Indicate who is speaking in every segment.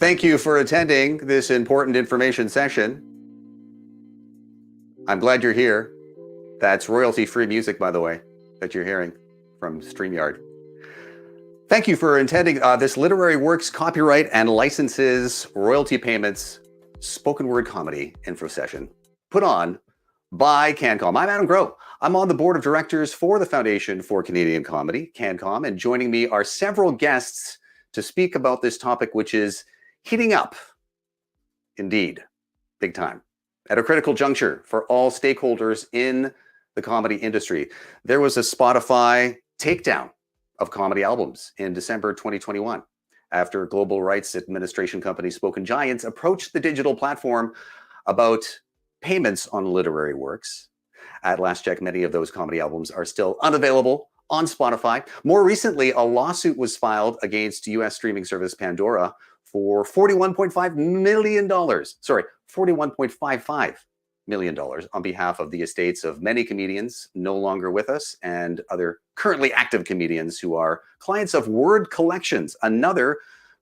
Speaker 1: Thank you for attending this important information session. I'm glad you're here. That's royalty-free music, by the way, that you're hearing from StreamYard. Thank you for attending this Literary Works Copyright and Licenses Royalty Payments Spoken Word Comedy Info Session, put on by CANCOM. I'm Adam Groh. I'm on the board of directors for the Foundation for Canadian Comedy, CANCOM, and joining me are several guests to speak about this topic, which is heating up, indeed, big time, at a critical juncture for all stakeholders in the comedy industry. There was a Spotify takedown of comedy albums in December 2021 after global rights administration company Spoken Giants approached the digital platform about payments on literary works. At last check, many of those comedy albums are still unavailable on Spotify. More recently, a lawsuit was filed against US streaming service Pandora for $41.5 million. Sorry, $41.55 million on behalf of the estates of many comedians no longer with us and other currently active comedians who are clients of Word Collections, another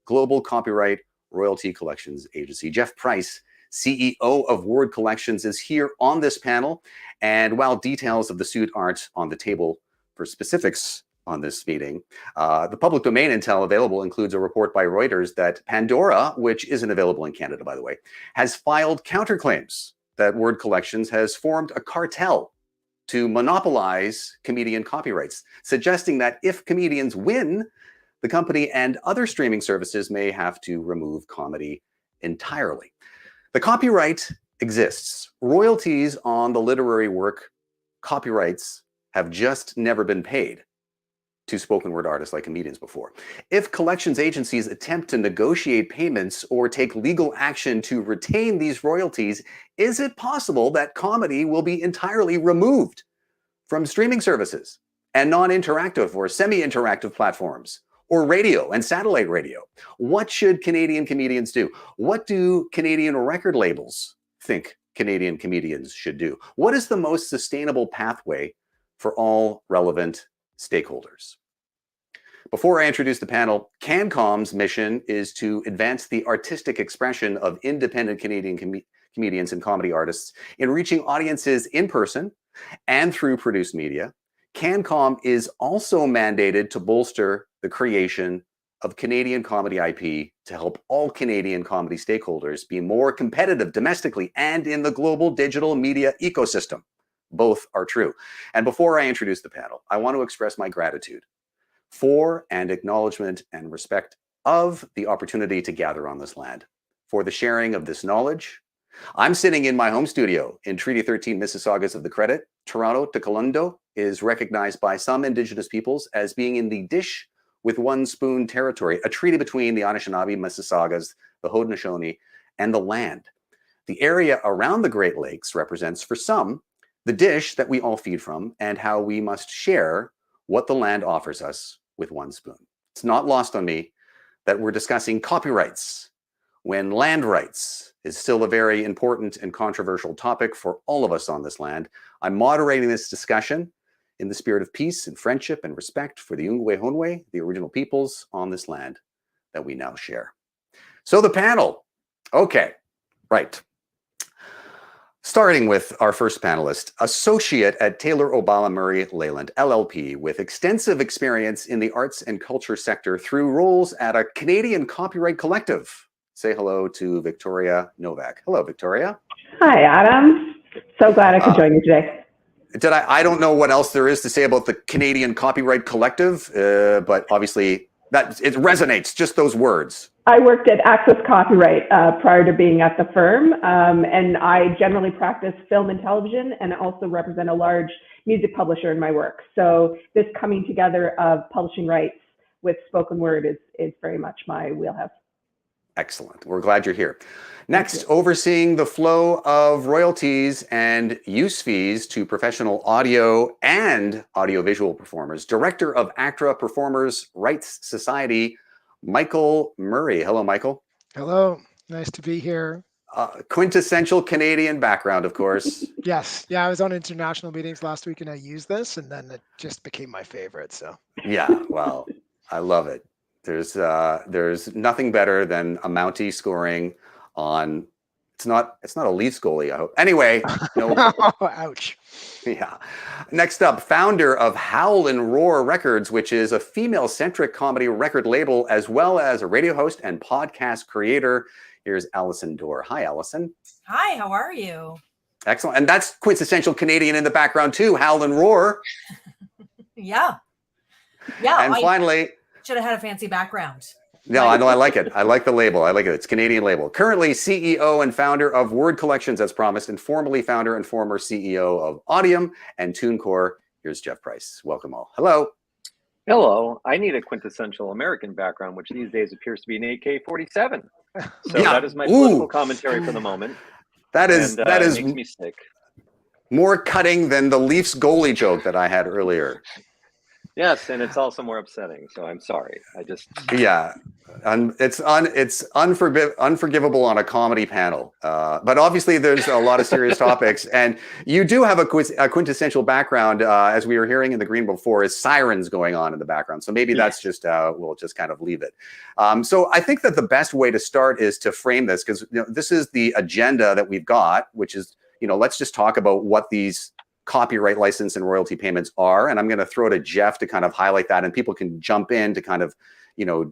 Speaker 1: global copyright royalty collections agency. Jeff Price, CEO of Word Collections, is here on this panel. And while details of the suit aren't on the table for specifics on this meeting, the public domain intel available includes a report by Reuters that Pandora, which isn't available in Canada, by the way, has filed counterclaims that Word Collections has formed a cartel to monopolize comedian copyrights, suggesting that if comedians win, the company and other streaming services may have to remove comedy entirely. The copyright exists. Royalties on the literary work copyrights have just never been paid to spoken word artists like comedians before. If collections agencies attempt to negotiate payments or take legal action to retain these royalties, is it possible that comedy will be entirely removed from streaming services and non-interactive or semi-interactive platforms or radio and satellite radio? What should Canadian comedians do? What do Canadian record labels think Canadian comedians should do? What is the most sustainable pathway for all relevant stakeholders? Before I introduce the panel, CANCOM's mission is to advance the artistic expression of independent Canadian comedians and comedy artists in reaching audiences in person and through produced media. CANCOM is also mandated to bolster the creation of Canadian comedy IP to help all Canadian comedy stakeholders be more competitive domestically and in the global digital media ecosystem. Both are true. And before I introduce the panel, I want to express my gratitude for and acknowledgement and respect of the opportunity to gather on this land, for the sharing of this knowledge. I'm sitting in my home studio in Treaty 13 Mississaugas of the Credit. Toronto to Kalundo is recognized by some Indigenous peoples as being in the dish with one spoon territory, a treaty between the Anishinaabe, Mississaugas, the Haudenosaunee, and the land. The area around the Great Lakes represents, for some, the dish that we all feed from and how we must share what the land offers us with one spoon. It's not lost on me that we're discussing copyrights when land rights is still a very important and controversial topic for all of us on this land. I'm moderating this discussion in the spirit of peace and friendship and respect for the Ungwe-Honwe, the original peoples on this land that we now share. So the panel, okay, right. Starting with our first panelist, associate at Taylor Obala Murray Leyland, LLP, with extensive experience in the arts and culture sector through roles at a Canadian copyright collective. Say hello to Victoria Novak. Hello, Victoria.
Speaker 2: Hi, Adam. So glad I could join you today.
Speaker 1: I don't know what else there is to say about the Canadian Copyright Collective, but obviously that it resonates, just those words.
Speaker 2: I worked at Access Copyright prior to being at the firm, and I generally practice film and television and also represent a large music publisher in my work. So this coming together of publishing rights with spoken word is very much my wheelhouse.
Speaker 1: Excellent. We're glad you're here. Next, overseeing the flow of royalties and use fees to professional audio and audiovisual performers, Director of ACTRA Performers Rights Society, Michael Murray. Hello, Michael.
Speaker 3: Hello. Nice to be here.
Speaker 1: Quintessential Canadian background, of course.
Speaker 3: Yes. Yeah, I was on international meetings last week and I used this, and then it just became my favorite. So.
Speaker 1: Yeah, well, I love it. There's nothing better than a Mountie scoring on. It's not a Leafs goalie, I hope. Anyway, no.
Speaker 3: Ouch.
Speaker 1: Yeah. Next up, founder of Howl and Roar Records, which is a female-centric comedy record label, as well as a radio host and podcast creator. Here's Allison Dorr. Hi, Allison.
Speaker 4: Hi, how are you?
Speaker 1: Excellent. And that's quintessential Canadian in the background too, Howl and Roar.
Speaker 4: Yeah.
Speaker 1: And finally,
Speaker 4: should have had a fancy background.
Speaker 1: No, I know. I like it. I like the label. I like it. It's a Canadian label. Currently CEO and founder of Word Collections, as promised, and formerly founder and former CEO of Audium and TuneCore. Here's Jeff Price. Welcome all. Hello.
Speaker 5: Hello. I need a quintessential American background, which these days appears to be an AK-47. So that is my political commentary for the moment.
Speaker 1: That is
Speaker 5: makes me sick.
Speaker 1: More cutting than the Leafs goalie joke that I had earlier.
Speaker 5: Yes, and it's also more upsetting. So I'm sorry.
Speaker 1: It's unforgivable on a comedy panel. But obviously, there's a lot of serious topics, and you do have a quintessential background, as we were hearing in the green before, is sirens going on in the background. So maybe that's just we'll just kind of leave it. So I think that the best way to start is to frame this, because this is the agenda that we've got, which is let's just talk about what these copyright license and royalty payments are. And I'm going to throw to Jeff to kind of highlight that, and people can jump in to kind of,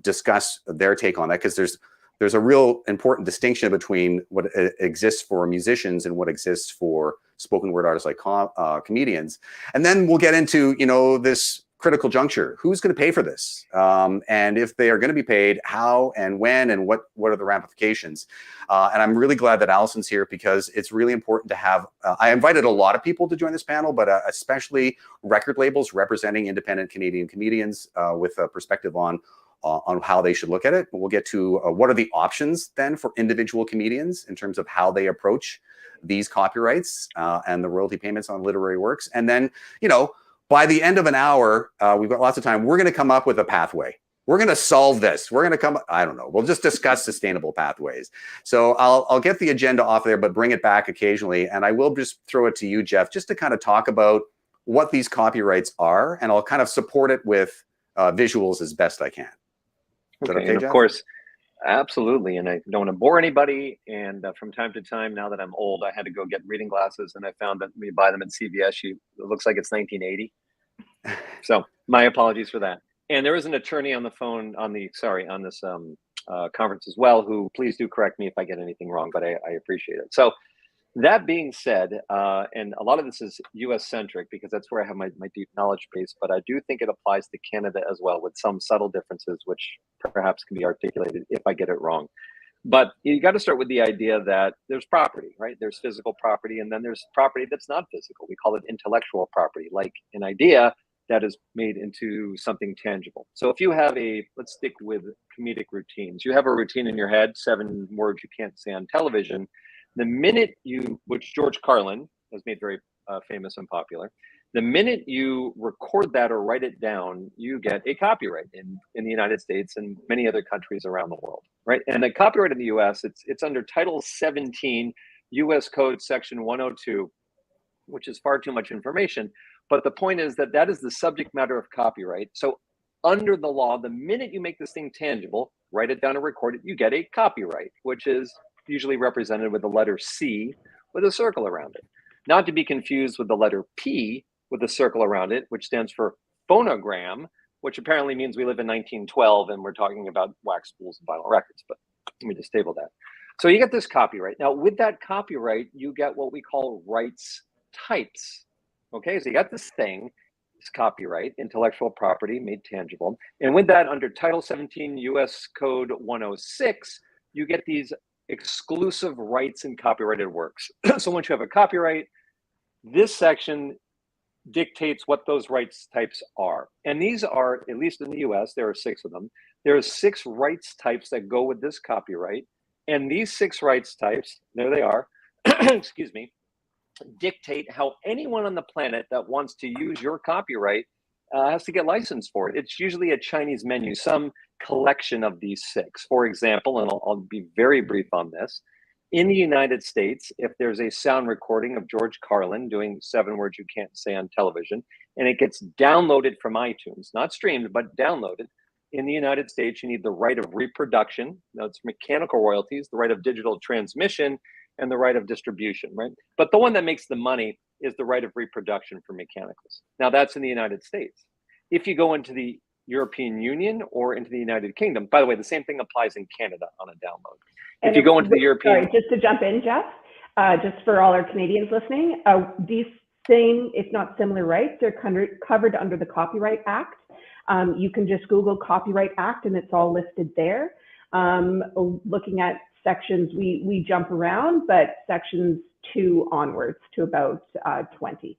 Speaker 1: discuss their take on that, because there's a real important distinction between what exists for musicians and what exists for spoken word artists like comedians. And then we'll get into, this critical juncture. Who's going to pay for this? And if they are going to be paid, how and when, and what are the ramifications? And I'm really glad that Allison's here, because it's really important to have, I invited a lot of people to join this panel, but especially record labels representing independent Canadian comedians with a perspective on how they should look at it. We'll get to what are the options then for individual comedians in terms of how they approach these copyrights and the royalty payments on literary works. And then, by the end of an hour, we've got lots of time, we're going to come up with a pathway. We're going to solve this. We're going to come, I don't know, we'll just discuss sustainable pathways. So I'll get the agenda off there, but bring it back occasionally. And I will just throw it to you, Jeff, just to kind of talk about what these copyrights are. And I'll kind of support it with visuals as best I can. Is that okay,
Speaker 5: and
Speaker 1: Jeff?
Speaker 5: Of course, absolutely. And I don't want to bore anybody. And from time to time, now that I'm old, I had to go get reading glasses. And I found that when you buy them at CVS, it looks like it's 1980. So my apologies for that. And there is an attorney on the phone on this conference as well, who please do correct me if I get anything wrong, but I appreciate it. So that being said, and a lot of this is US centric, because that's where I have my deep knowledge base, but I do think it applies to Canada as well, with some subtle differences, which perhaps can be articulated if I get it wrong. But you got to start with the idea that there's property, right? There's physical property, and then there's property that's not physical. We call it intellectual property, like an idea that is made into something tangible. So if you have let's stick with comedic routines. You have a routine in your head, 7 words you can't say on television. The minute which George Carlin has made very famous and popular, the minute you record that or write it down, you get a copyright in the United States and many other countries around the world, right? And the copyright in the US, it's under Title 17, US Code Section 102, which is far too much information. But the point is that is the subject matter of copyright. So under the law, the minute you make this thing tangible, write it down and record it, you get a copyright, which is usually represented with the letter C with a circle around it. Not to be confused with the letter P with a circle around it, which stands for phonogram, which apparently means we live in 1912 and we're talking about wax spools and vinyl records. But let me just table that. So you get this copyright. Now, with that copyright, you get what we call rights types. Okay, so you got this thing, this copyright, intellectual property made tangible. And with that, under Title 17 US Code 106, you get these exclusive rights in copyrighted works. So once you have a copyright, this section dictates what those rights types are. And these are, at least in the US, there are 6 of them. There are 6 rights types that go with this copyright. And these 6 rights types, there they are, excuse me, dictate how anyone on the planet that wants to use your copyright has to get licensed for it. It's usually a Chinese menu, some collection of these 6. For example, and I'll be very brief on this, in the United States, if there's a sound recording of George Carlin doing 7 words you can't say on television, and it gets downloaded from iTunes, not streamed, but downloaded, in the United States, you need the right of reproduction. That's mechanical royalties, the right of digital transmission, and the right of distribution, right? But the one that makes the money is the right of reproduction for mechanicals. Now, that's in the United States. If you go into the European Union or into the United Kingdom, by the way, the same thing applies in Canada on a download. If you go into the European...
Speaker 2: Sorry, just to jump in, Jeff, just for all our Canadians listening, these same, if not similar rights, they're covered under the Copyright Act. You can just Google Copyright Act and it's all listed there. Looking at sections, we jump around, but sections 2 onwards to about 20.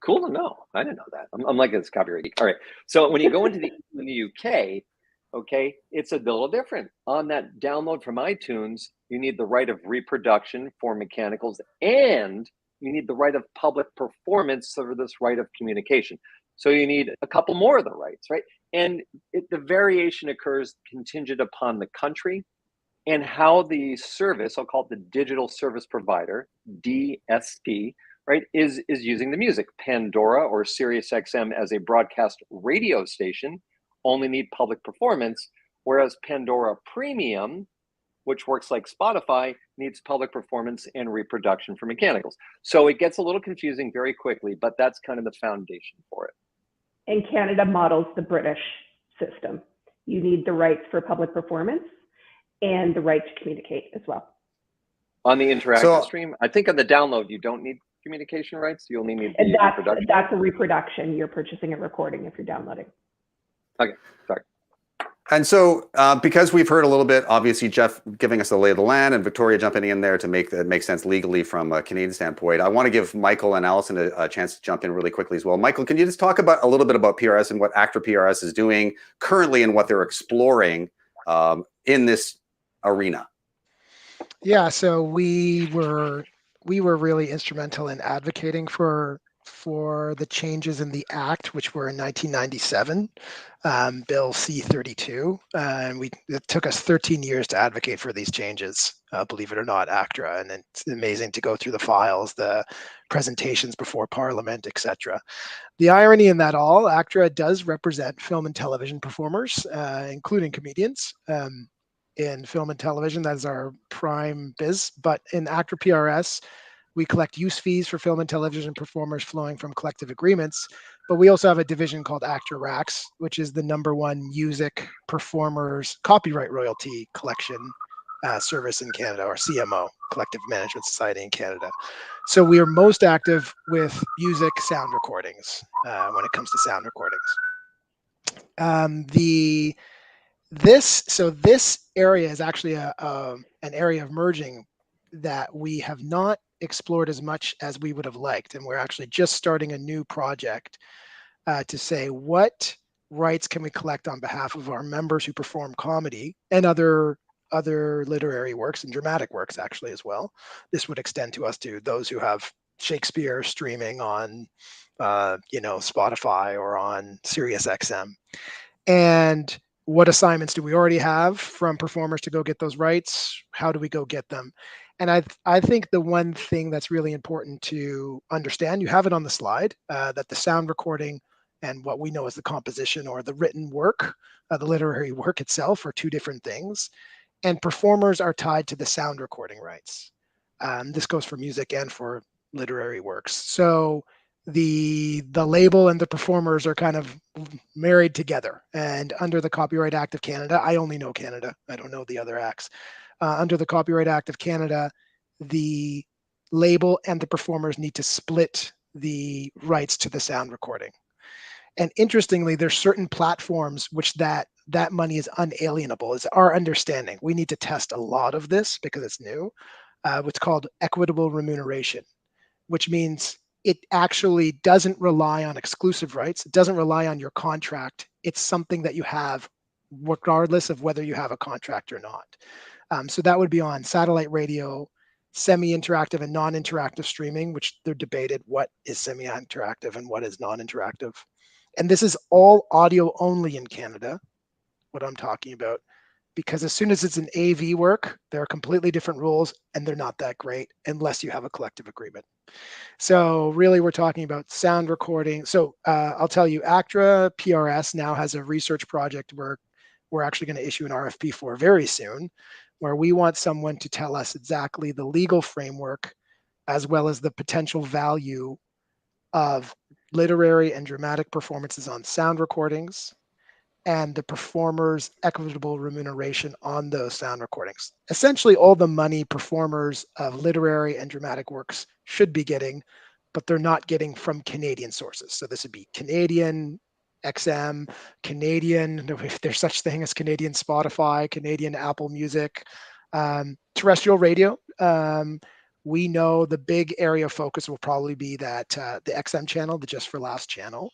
Speaker 5: Cool to know. I didn't know that. I'm like this copyright geek. All right. So when you go into the UK, okay, it's a little different. On that download from iTunes, you need the right of reproduction for mechanicals, and you need the right of public performance for this right of communication. So you need a couple more of the rights, right? And the variation occurs contingent upon the country and how the service, I'll call it the digital service provider, DSP, right, is using the music. Pandora or SiriusXM as a broadcast radio station only need public performance, whereas Pandora Premium, which works like Spotify, needs public performance and reproduction for mechanicals. So it gets a little confusing very quickly, but that's kind of the foundation for it.
Speaker 2: And Canada models the British system. You need the rights for public performance and the right to communicate as well.
Speaker 5: On the interactive stream, I think on the download, you don't need communication rights. You only need the reproduction.
Speaker 2: That's a reproduction. You're purchasing a recording if you're downloading.
Speaker 5: Okay, sorry.
Speaker 1: And so, because we've heard a little bit, obviously, Jeff giving us the lay of the land and Victoria jumping in there to make that make sense legally from a Canadian standpoint, I want to give Michael and Allison a chance to jump in really quickly as well. Michael, can you just talk about a little bit about PRS and what ACTRA PRS is doing currently and what they're exploring in this arena?
Speaker 3: Yeah, so we were really instrumental in advocating for the changes in the Act, which were in 1997, Bill C-32. And it took us 13 years to advocate for these changes, believe it or not, ACTRA. And it's amazing to go through the files, the presentations before Parliament, etc. The irony in that all, ACTRA does represent film and television performers, including comedians. In film and television, that is our prime biz. But in ACTRA PRS, we collect use fees for film and television performers flowing from collective agreements. But we also have a division called ACTRA RACS, which is the #1 music performers copyright royalty collection service in Canada, or CMO, Collective Management Society in Canada. So we are most active with music sound recordings when it comes to sound recordings. This area is actually an area of merging that we have not explored as much as we would have liked, and we're actually just starting a new project to say what rights can we collect on behalf of our members who perform comedy and other literary works and dramatic works actually as well. This would extend to us to those who have Shakespeare streaming on Spotify or on SiriusXM. And what assignments do we already have from performers to go get those rights? How do we go get them? And I think the one thing that's really important to understand, you have it on the slide, that the sound recording and what we know as the composition or the written work, the literary work itself, are two different things. And performers are tied to the sound recording rights. This goes for music and for literary works. So the label and the performers are kind of married together. And under the Copyright Act of Canada, I only know Canada, I don't know the other acts. Under the Copyright Act of Canada, the label and the performers need to split the rights to the sound recording. And interestingly, there's certain platforms which that money is unalienable, is our understanding. We need to test a lot of this because it's new. What's called equitable remuneration, which means it actually doesn't rely on exclusive rights. It doesn't rely on your contract. It's something that you have regardless of whether you have a contract or not. So that would be on satellite radio, semi-interactive and non-interactive streaming, which they're debated what is semi-interactive and what is non-interactive. And this is all audio only in Canada, what I'm talking about. because as soon as it's an AV work, there are completely different rules and they're not that great unless you have a collective agreement. So really we're talking about sound recording. So I'll tell you, ACTRA PRS now has a research project where we're actually going to issue an RFP for very soon, where we want someone to tell us exactly the legal framework as well as the potential value of literary and dramatic performances on sound recordings and the performer's equitable remuneration on those sound recordings. Essentially, all the money performers of literary and dramatic works should be getting, but they're not getting from Canadian sources. So this would be Canadian XM, Canadian, if there's such thing as Canadian Spotify, Canadian Apple Music, terrestrial radio. We know the big area of focus will probably be that the XM channel, the Just for Laughs channel,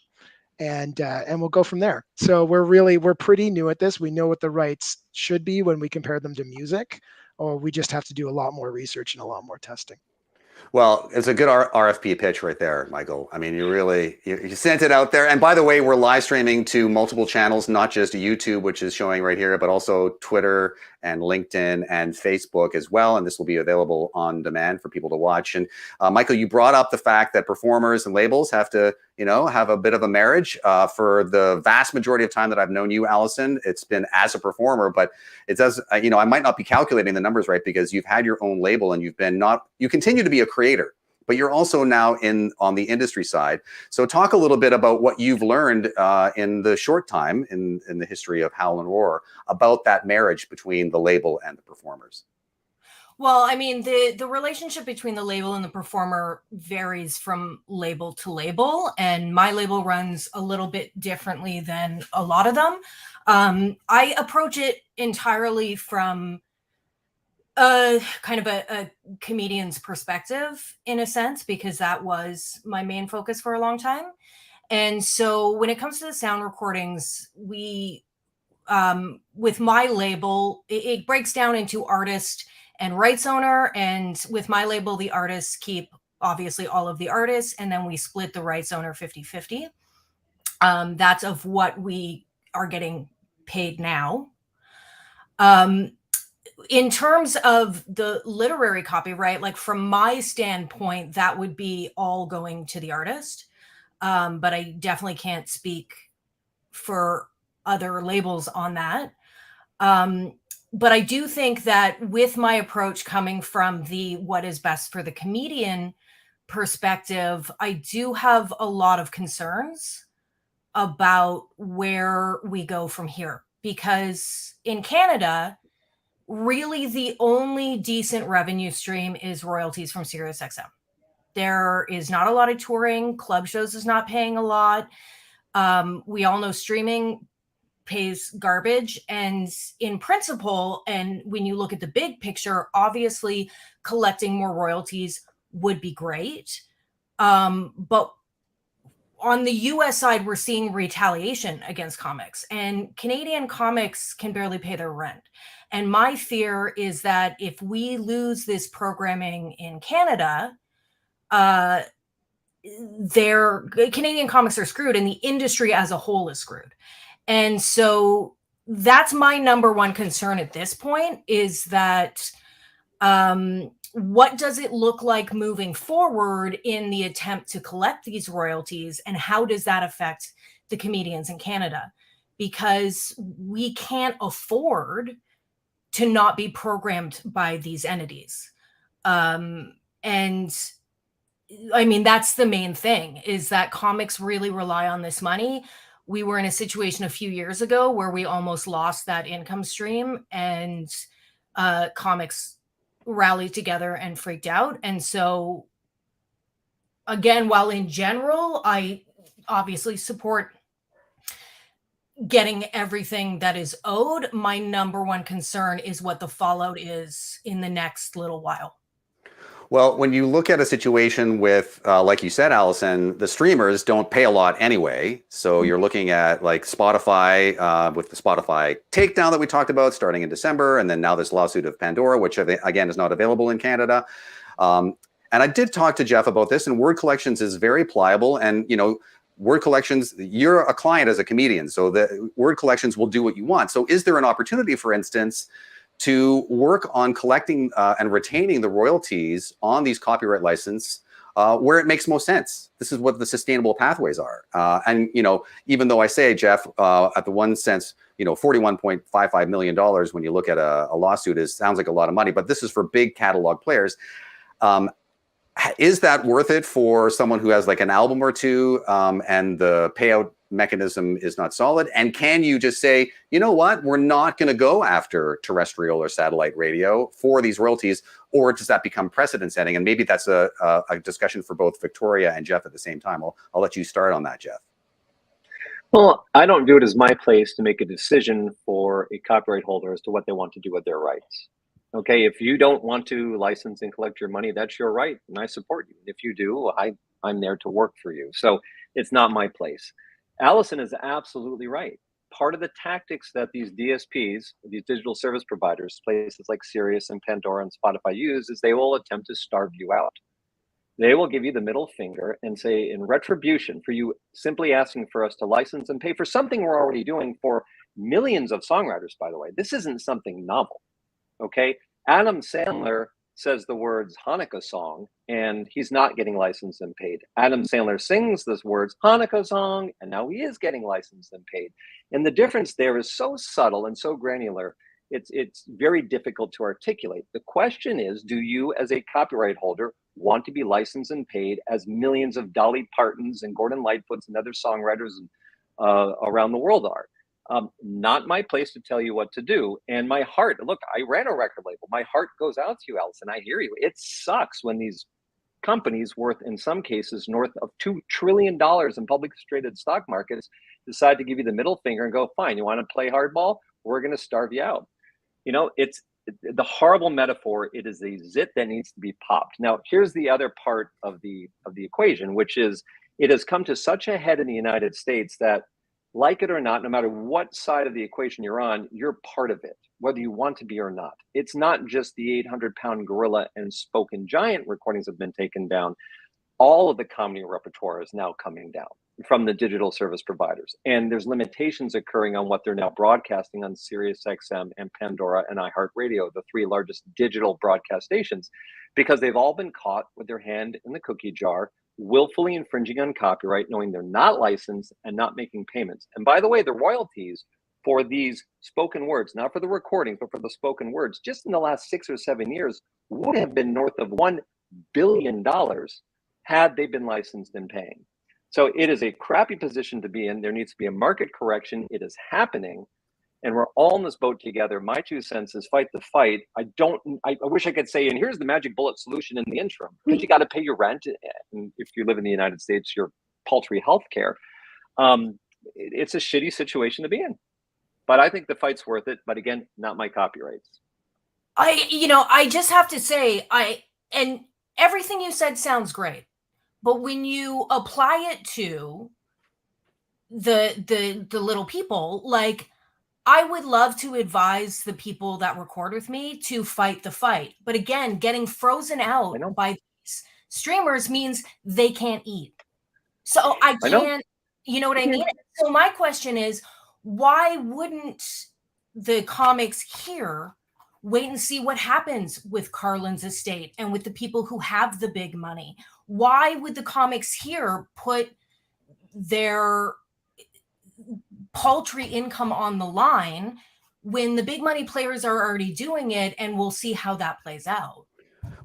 Speaker 3: and we'll go from there. So we're pretty new at this. We know what the rights should be when we compare them to music, or we just have to do a lot more research and a lot more testing.
Speaker 1: Well, it's a good RFP pitch right there, Michael. I mean, you sent it out there. And by the way, we're live streaming to multiple channels, not just YouTube, which is showing right here, but also Twitter and LinkedIn and Facebook as well. And this will be available on demand for people to watch. And Michael, you brought up the fact that performers and labels have to, have a bit of a marriage. For the vast majority of time that I've known you, Allison, it's been as a performer, but it does, I might not be calculating the numbers right because you've had your own label and you continue to be a creator, but you're also now on the industry side. So talk a little bit about what you've learned in the short time in the history of Howl and Roar about that marriage between the label and the performers.
Speaker 4: Well, I mean, the relationship between the label and the performer varies from label to label, and my label runs a little bit differently than a lot of them. I approach it entirely from kind of a comedian's perspective, in a sense, because that was my main focus for a long time. And so when it comes to the sound recordings, we, with my label, it breaks down into artist and rights owner. And with my label, the artists keep obviously all of the artists, and then we split the rights owner 50-50. That's of what we are getting paid now. In terms of the literary copyright, like from my standpoint, that would be all going to the artist. But I definitely can't speak for other labels on that. But I do think that with my approach coming from the what is best for the comedian perspective, I do have a lot of concerns about where we go from here. Because in Canada, really the only decent revenue stream is royalties from SiriusXM. There is not a lot of touring. Club shows is not paying a lot. We all know streaming pays garbage. And in principle, and when you look at the big picture, obviously collecting more royalties would be great. But on the US side, we're seeing retaliation against comics, and Canadian comics can barely pay their rent. And my fear is that if we lose this programming in Canada, Canadian comics are screwed and the industry as a whole is screwed. And so that's my number one concern at this point, is that what does it look like moving forward in the attempt to collect these royalties, and how does that affect the comedians in Canada? Because we can't afford to not be programmed by these entities. And I mean, that's the main thing, is that comics really rely on this money. We were in a situation a few years ago where we almost lost that income stream, and comics rallied together and freaked out. And so, again, while in general, I obviously support getting everything that is owed, my number one concern is what the fallout is in the next little while.
Speaker 1: Well, when you look at a situation with, like you said, Allison, the streamers don't pay a lot anyway. So you're looking at like Spotify with the Spotify takedown that we talked about starting in December. And then now this lawsuit of Pandora, which again is not available in Canada. And I did talk to Jeff about this, and word collections is very pliable. And, word collections, you're a client as a comedian, so the word collections will do what you want. So is there an opportunity, for instance, to work on collecting and retaining the royalties on these copyright license where it makes most sense? This is what the sustainable pathways are. And, you know, even though I say, Jeff, at the one sense, you know, $41.55 million when you look at a lawsuit sounds like a lot of money, but this is for big catalog players. Is that worth it for someone who has like an album or two and the payout mechanism is not solid? And can you just say, you know what, we're not going to go after terrestrial or satellite radio for these royalties? Or does that become precedent setting? And maybe that's a discussion for both Victoria and Jeff at the same time. I'll let you start on that, Jeff.
Speaker 5: Well, I don't view it as my place to make a decision for a copyright holder as to what they want to do with their rights. Okay, if you don't want to license and collect your money, that's your right, and I support you. If you do, I'm there to work for you. So it's not my place. Allison is absolutely right. Part of the tactics that these DSPs, these digital service providers, places like Sirius and Pandora and Spotify use is they will attempt to starve you out. They will give you the middle finger and say, in retribution for you simply asking for us to license and pay for something we're already doing for millions of songwriters, by the way. This isn't something novel. Okay, Adam Sandler says the words Hanukkah song, and he's not getting licensed and paid. Adam Sandler sings those words Hanukkah song, and now he is getting licensed and paid. And the difference there is so subtle and so granular, it's very difficult to articulate. The question is, do you as a copyright holder want to be licensed and paid as millions of Dolly Partons and Gordon Lightfoots and other songwriters around the world are? Not my place to tell you what to do. And my heart, look, I ran a record label. My heart goes out to you, Allison. I hear you. It sucks when these companies worth, in some cases, north of $2 trillion in publicly traded stock markets decide to give you the middle finger and go, fine, you want to play hardball? We're going to starve you out. You know, it's the horrible metaphor. It is a zit that needs to be popped. Now, here's the other part of the equation, which is it has come to such a head in the United States that, like it or not, no matter what side of the equation you're on, you're part of it, whether you want to be or not. It's not just the 800-pound gorilla and spoken giant recordings have been taken down. All of the comedy repertoire is now coming down from the digital service providers. And there's limitations occurring on what they're now broadcasting on Sirius XM and Pandora and iHeartRadio, the three largest digital broadcast stations, because they've all been caught with their hand in the cookie jar, willfully infringing on copyright, knowing they're not licensed and not making payments. And by the way, the royalties for these spoken words, not for the recordings, but for the spoken words, just in the last 6 or 7 years, would have been north of $1 billion had they been licensed and paying. So it is a crappy position to be in. There needs to be a market correction. It is happening. And we're all in this boat together. My 2 cents is fight the fight. I wish I could say, and here's the magic bullet solution in the interim, because you got to pay your rent. And if you live in the United States, your paltry health care. It's a shitty situation to be in. But I think the fight's worth it. But again, not my copyrights.
Speaker 4: I just have to say, and everything you said sounds great. But when you apply it to the little people, like, I would love to advise the people that record with me to fight the fight. But again, getting frozen out by these streamers means they can't eat. So I can't, you know what I mean? So my question is, why wouldn't the comics here wait and see what happens with Carlin's estate and with the people who have the big money? Why would the comics here put their paltry income on the line when the big money players are already doing it, and we'll see how that plays out?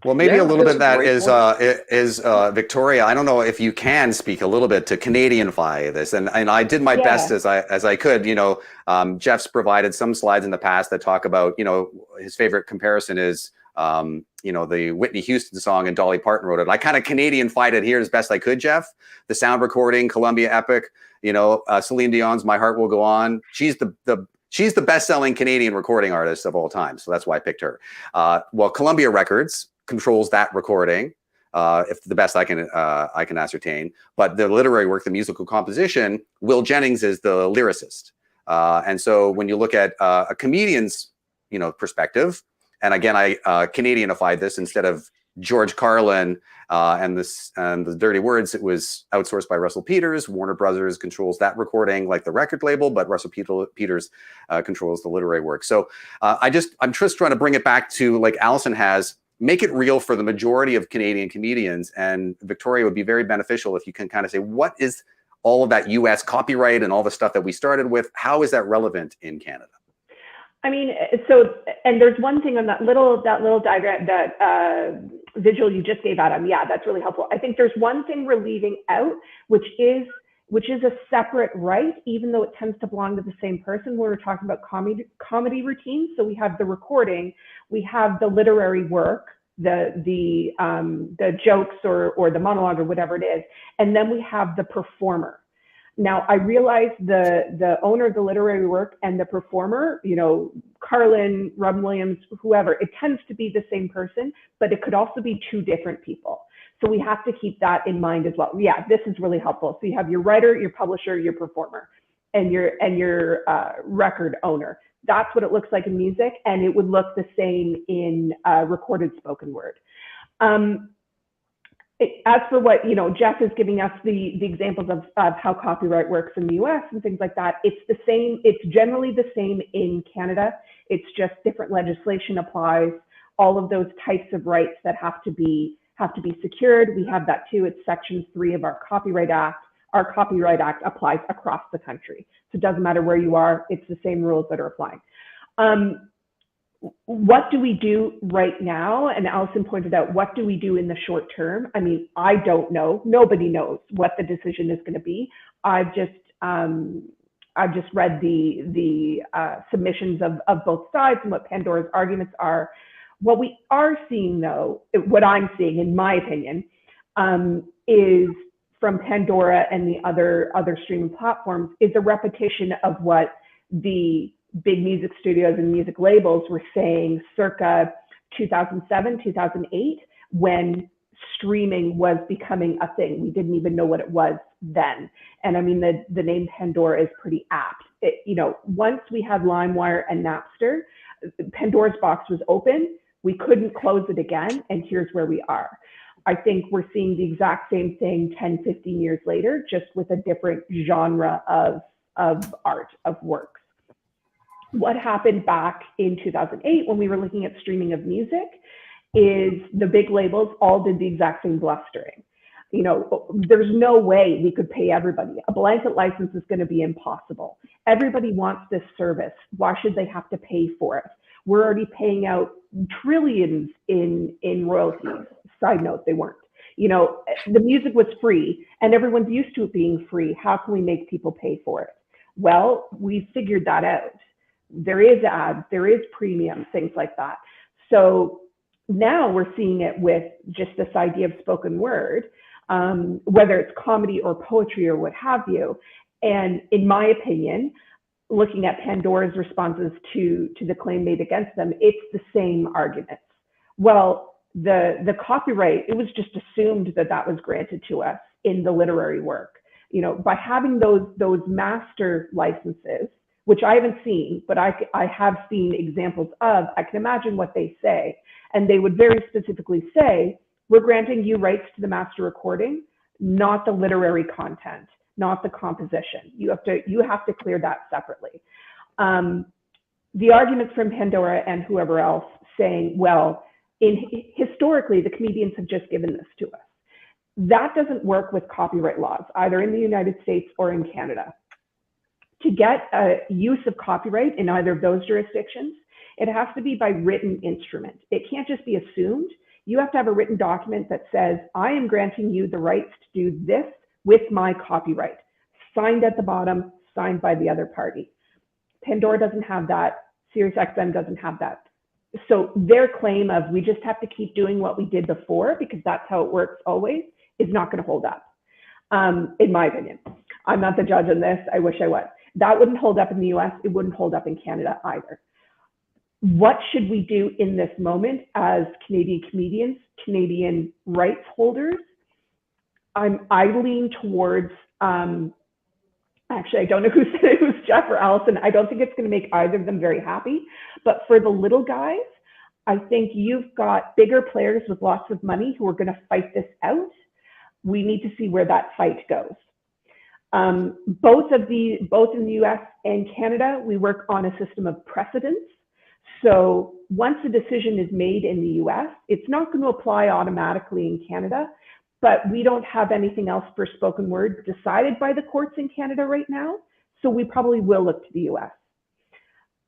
Speaker 1: Well, maybe a little bit of that is Victoria. I don't know if you can speak a little bit to Canadianify this, and I did my best as I could. You know, Jeff's provided some slides in the past that talk about, you know, his favorite comparison is you know, the Whitney Houston song and Dolly Parton wrote it. I kind of Canadianified it here as best I could, Jeff. The sound recording, Columbia Epic, you know, Celine Dion's My Heart Will Go On. She's the best-selling Canadian recording artist of all time, so that's why I picked her. Well, Columbia Records controls that recording, if the best I can ascertain. But the literary work, the musical composition, Will Jennings is the lyricist. And so when you look at a comedian's, you know, perspective, and again, I Canadianified this instead of George Carlin and the Dirty Words, it was outsourced by Russell Peters. Warner Brothers controls that recording, like the record label, but Russell Peters controls the literary work. So I'm just trying to bring it back to, like Allison has, make it real for the majority of Canadian comedians. And Victoria, would be very beneficial if you can kind of say, what is all of that US copyright and all the stuff that we started with? How is that relevant in Canada?
Speaker 2: I mean, so, and there's one thing on that little diagram, that visual you just gave, Adam. Yeah, that's really helpful. I think there's one thing we're leaving out, which is a separate right, even though it tends to belong to the same person. When we're talking about comedy routines, so we have the recording, we have the literary work, the jokes or the monologue or whatever it is, and then we have the performer. Now, I realize the owner of the literary work and the performer, you know, Carlin, Robin Williams, whoever, it tends to be the same person, but it could also be two different people. So we have to keep that in mind as well. Yeah, this is really helpful. So you have your writer, your publisher, your performer, and your record owner. That's what it looks like in music, and it would look the same in recorded spoken word. As for what, you know, Jeff is giving us the examples of how copyright works in the US and things like that, it's the same, it's generally the same in Canada. It's just different legislation applies, all of those types of rights that have to be secured. We have that too. It's Section 3 of our Copyright Act. Our Copyright Act applies across the country. So it doesn't matter where you are, it's the same rules that are applying. What do we do right now? And Allison pointed out, what do we do in the short term? I mean, I don't know. Nobody knows what the decision is going to be. I've just read the submissions of both sides and what Pandora's arguments are. What we are seeing, though, what I'm seeing, in my opinion, is from Pandora and the other streaming platforms, is a repetition of what the big music studios and music labels were saying circa 2007, 2008, when streaming was becoming a thing. We didn't even know what it was then. And I mean, the name Pandora is pretty apt. You know, once we had LimeWire and Napster, Pandora's box was open. We couldn't close it again. And here's where we are. I think we're seeing the exact same thing 10, 15 years later, just with a different genre of art, of works. What happened back in 2008 when we were looking at streaming of music is the big labels all did the exact same blustering. You know, there's no way we could pay everybody. A blanket license is going to be impossible. Everybody wants this service. Why should they have to pay for it? We're already paying out trillions in royalties. Side note, they weren't. You know, the music was free and everyone's used to it being free. How can we make people pay for it? Well, we figured that out. There is ads, there is premium, things like that. So now we're seeing it with just this idea of spoken word, whether it's comedy or poetry or what have you. And in my opinion, looking at Pandora's responses to the claim made against them, it's the same arguments. Well, the copyright, it was just assumed that was granted to us in the literary work. You know, by having those master licenses, which I haven't seen, but I have seen examples of, I can imagine what they say. And they would very specifically say, we're granting you rights to the master recording, not the literary content, not the composition. You have to clear that separately. The arguments from Pandora and whoever else saying, well, historically, the comedians have just given this to us. That doesn't work with copyright laws, either in the United States or in Canada. To get a use of copyright in either of those jurisdictions, it has to be by written instrument. It can't just be assumed. You have to have a written document that says, I am granting you the rights to do this with my copyright. Signed at the bottom, signed by the other party. Pandora doesn't have that. SiriusXM doesn't have that. So their claim of we just have to keep doing what we did before because that's how it works always is not going to hold up, in my opinion. I'm not the judge on this. I wish I was. That wouldn't hold up in the US. It wouldn't hold up in Canada either. What should we do in this moment as Canadian comedians, Canadian rights holders? I lean towards, actually, I don't know who said it, was Jeff or Allison. I don't think it's going to make either of them very happy. But for the little guys, I think you've got bigger players with lots of money who are going to fight this out. We need to see where that fight goes. Both in the US and Canada, we work on a system of precedence. So once a decision is made in the US, it's not going to apply automatically in Canada, but we don't have anything else for spoken word decided by the courts in Canada right now. So we probably will look to the US.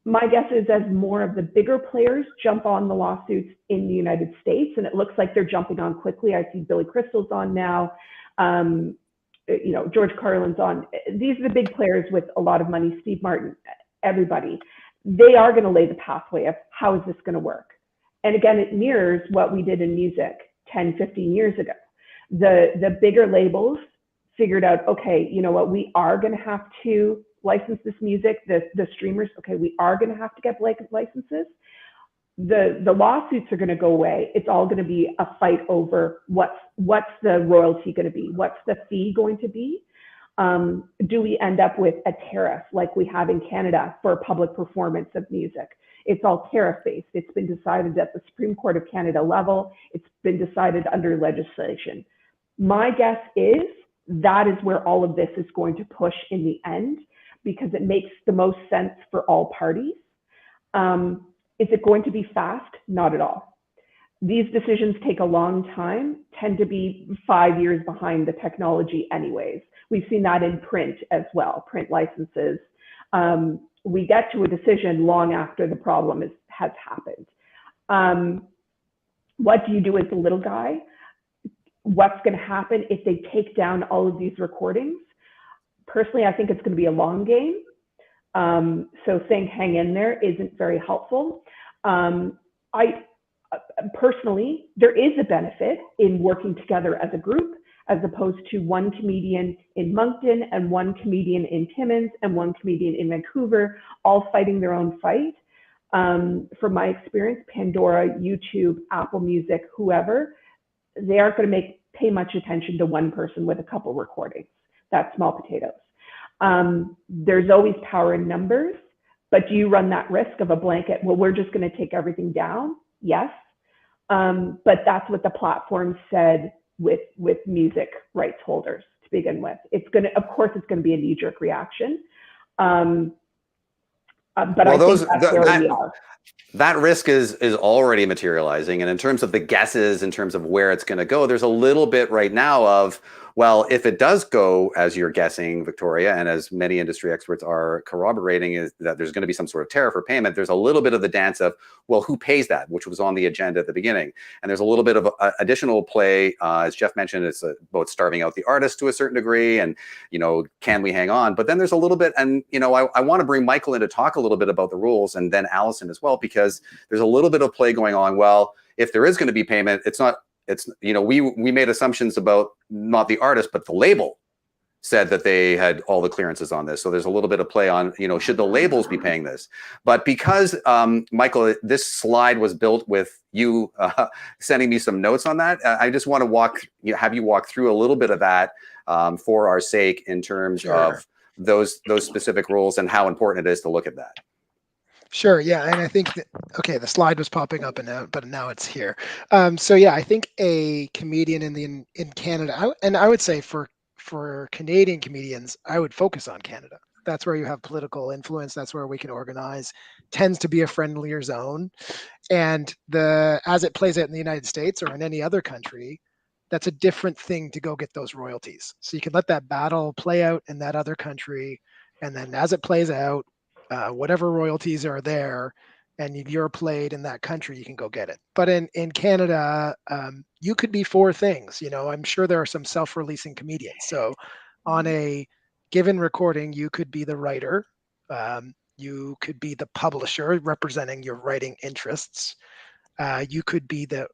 Speaker 2: My guess is as more of the bigger players jump on the lawsuits in the United States, and it looks like they're jumping on quickly. I see Billy Crystal's on now. George Carlin's on. These are the big players with a lot of money, Steve Martin, everybody. They are going to lay the pathway of how is this going to work. And again, it mirrors what we did in music 10, 15 years ago. The bigger labels figured out, okay, you know what, we are going to have to license this music, the streamers, okay, we are going to have to get blanket licenses. The lawsuits are going to go away. It's all going to be a fight over what's the royalty going to be? What's the fee going to be? Do we end up with a tariff like we have in Canada for public performance of music? It's all tariff-based. It's been decided at the Supreme Court of Canada level. It's been decided under legislation. My guess is that is where all of this is going to push in the end, because it makes the most sense for all parties. Is it going to be fast? Not at all. These decisions take a long time, tend to be 5 years behind the technology anyways. We've seen that in print as well, print licenses. We get to a decision long after the problem has happened. What do you do as the little guy? What's going to happen if they take down all of these recordings? Personally, I think it's going to be a long game. So saying hang in there isn't very helpful. Personally, there is a benefit in working together as a group, as opposed to one comedian in Moncton and one comedian in Timmins and one comedian in Vancouver, all fighting their own fight. From my experience, Pandora, YouTube, Apple Music, whoever, they aren't going to pay much attention to one person with a couple recordings. That's small potatoes. There's always power in numbers, but do you run that risk of a blanket? Well, we're just going to take everything down. Yes. But that's what the platform said with music rights holders to begin with. Of course, it's going to be a knee-jerk reaction. But I think that's where we are.
Speaker 1: That risk is already materializing. And in terms of the guesses, in terms of where it's going to go, there's a little bit right now of, well, if it does go as you're guessing, Victoria, and as many industry experts are corroborating, is that there's going to be some sort of tariff or payment. There's a little bit of the dance of, well, who pays that, which was on the agenda at the beginning. And there's a little bit of additional play, as Jeff mentioned, it's about starving out the artist to a certain degree, and, can we hang on? But then there's a little bit, and, I want to bring Michael in to talk a little bit about the rules, and then Allison as well, because there's a little bit of play going on. Well, if there is going to be payment, we made assumptions about not the artist, but the label said that they had all the clearances on this. So there's a little bit of play on, should the labels be paying this? But because, Michael, this slide was built with you sending me some notes on that, I just want to have you walk through a little bit of that for our sake in terms of those specific rules and how important it is to look at that.
Speaker 3: Sure. Yeah. And I think the slide was popping up but now it's here. I think a comedian in Canada, I would say for Canadian comedians, I would focus on Canada. That's where you have political influence. That's where we can organize. Tends to be a friendlier zone. And as it plays out in the United States or in any other country, that's a different thing to go get those royalties. So you can let that battle play out in that other country. And then as it plays out, whatever royalties are there and you're played in that country, you can go get it. But in Canada, you could be four things. I'm sure there are some self-releasing comedians. So on a given recording, you could be the writer. You could be the publisher representing your writing interests. You could be the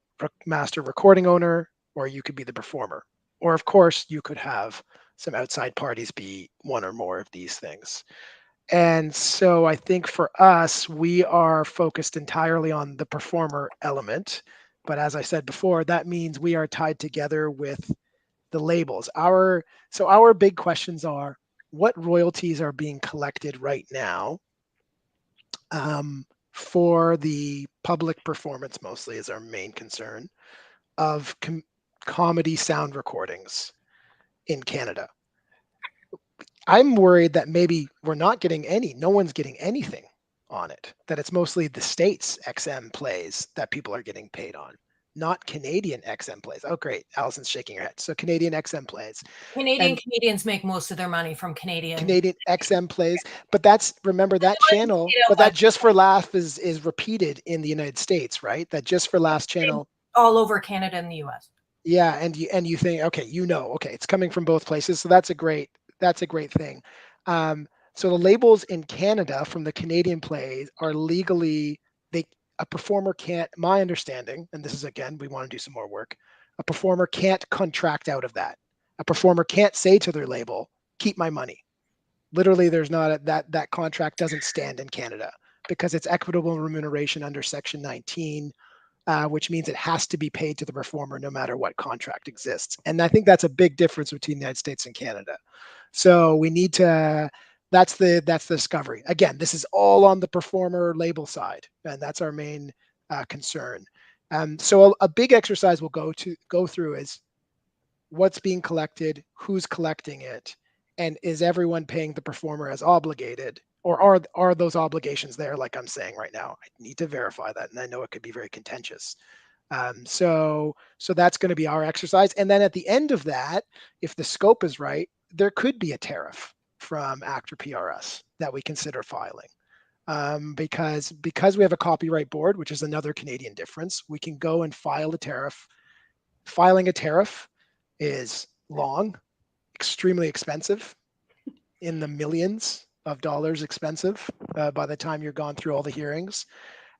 Speaker 3: master recording owner, or you could be the performer. Or of course, you could have some outside parties be one or more of these things. And so I think for us, we are focused entirely on the performer element. But as I said before, that means we are tied together with the labels. Our big questions are, what royalties are being collected right now? for the public performance, mostly is our main concern, of comedy sound recordings in Canada. I'm worried that maybe we're not getting any, no one's getting anything on it, that it's mostly the States XM plays that people are getting paid on, not Canadian XM plays. Oh, great. Allison's shaking her head. So Canadian XM plays.
Speaker 4: Canadians make most of their money from Canadian
Speaker 3: XM plays, but that's, remember that channel, but that Just for Laugh is repeated in the United States, right? That Just for Laugh channel
Speaker 4: all over Canada and the US.
Speaker 3: Yeah, and you think, okay, okay, it's coming from both places, so that's a great thing. So the labels in Canada from the Canadian plays are legally, a performer can't, my understanding, and this is, again, we want to do some more work, a performer can't contract out of that. A performer can't say to their label, keep my money. Literally, there's not that contract doesn't stand in Canada because it's equitable remuneration under Section 19. Which means it has to be paid to the performer no matter what contract exists. And I think that's a big difference between the United States and Canada. So we need to, that's the discovery. Again, this is all on the performer label side, and that's our main concern. So a big exercise we'll go through is what's being collected, who's collecting it, and is everyone paying the performer as obligated? Or are those obligations there, like I'm saying right now? I need to verify that, and I know it could be very contentious. So that's going to be our exercise. And then at the end of that, if the scope is right, there could be a tariff from Actor PRS that we consider filing. Because we have a copyright board, which is another Canadian difference, we can go and file a tariff. Filing a tariff is long, extremely expensive, in the millions of dollars expensive by the time you're gone through all the hearings,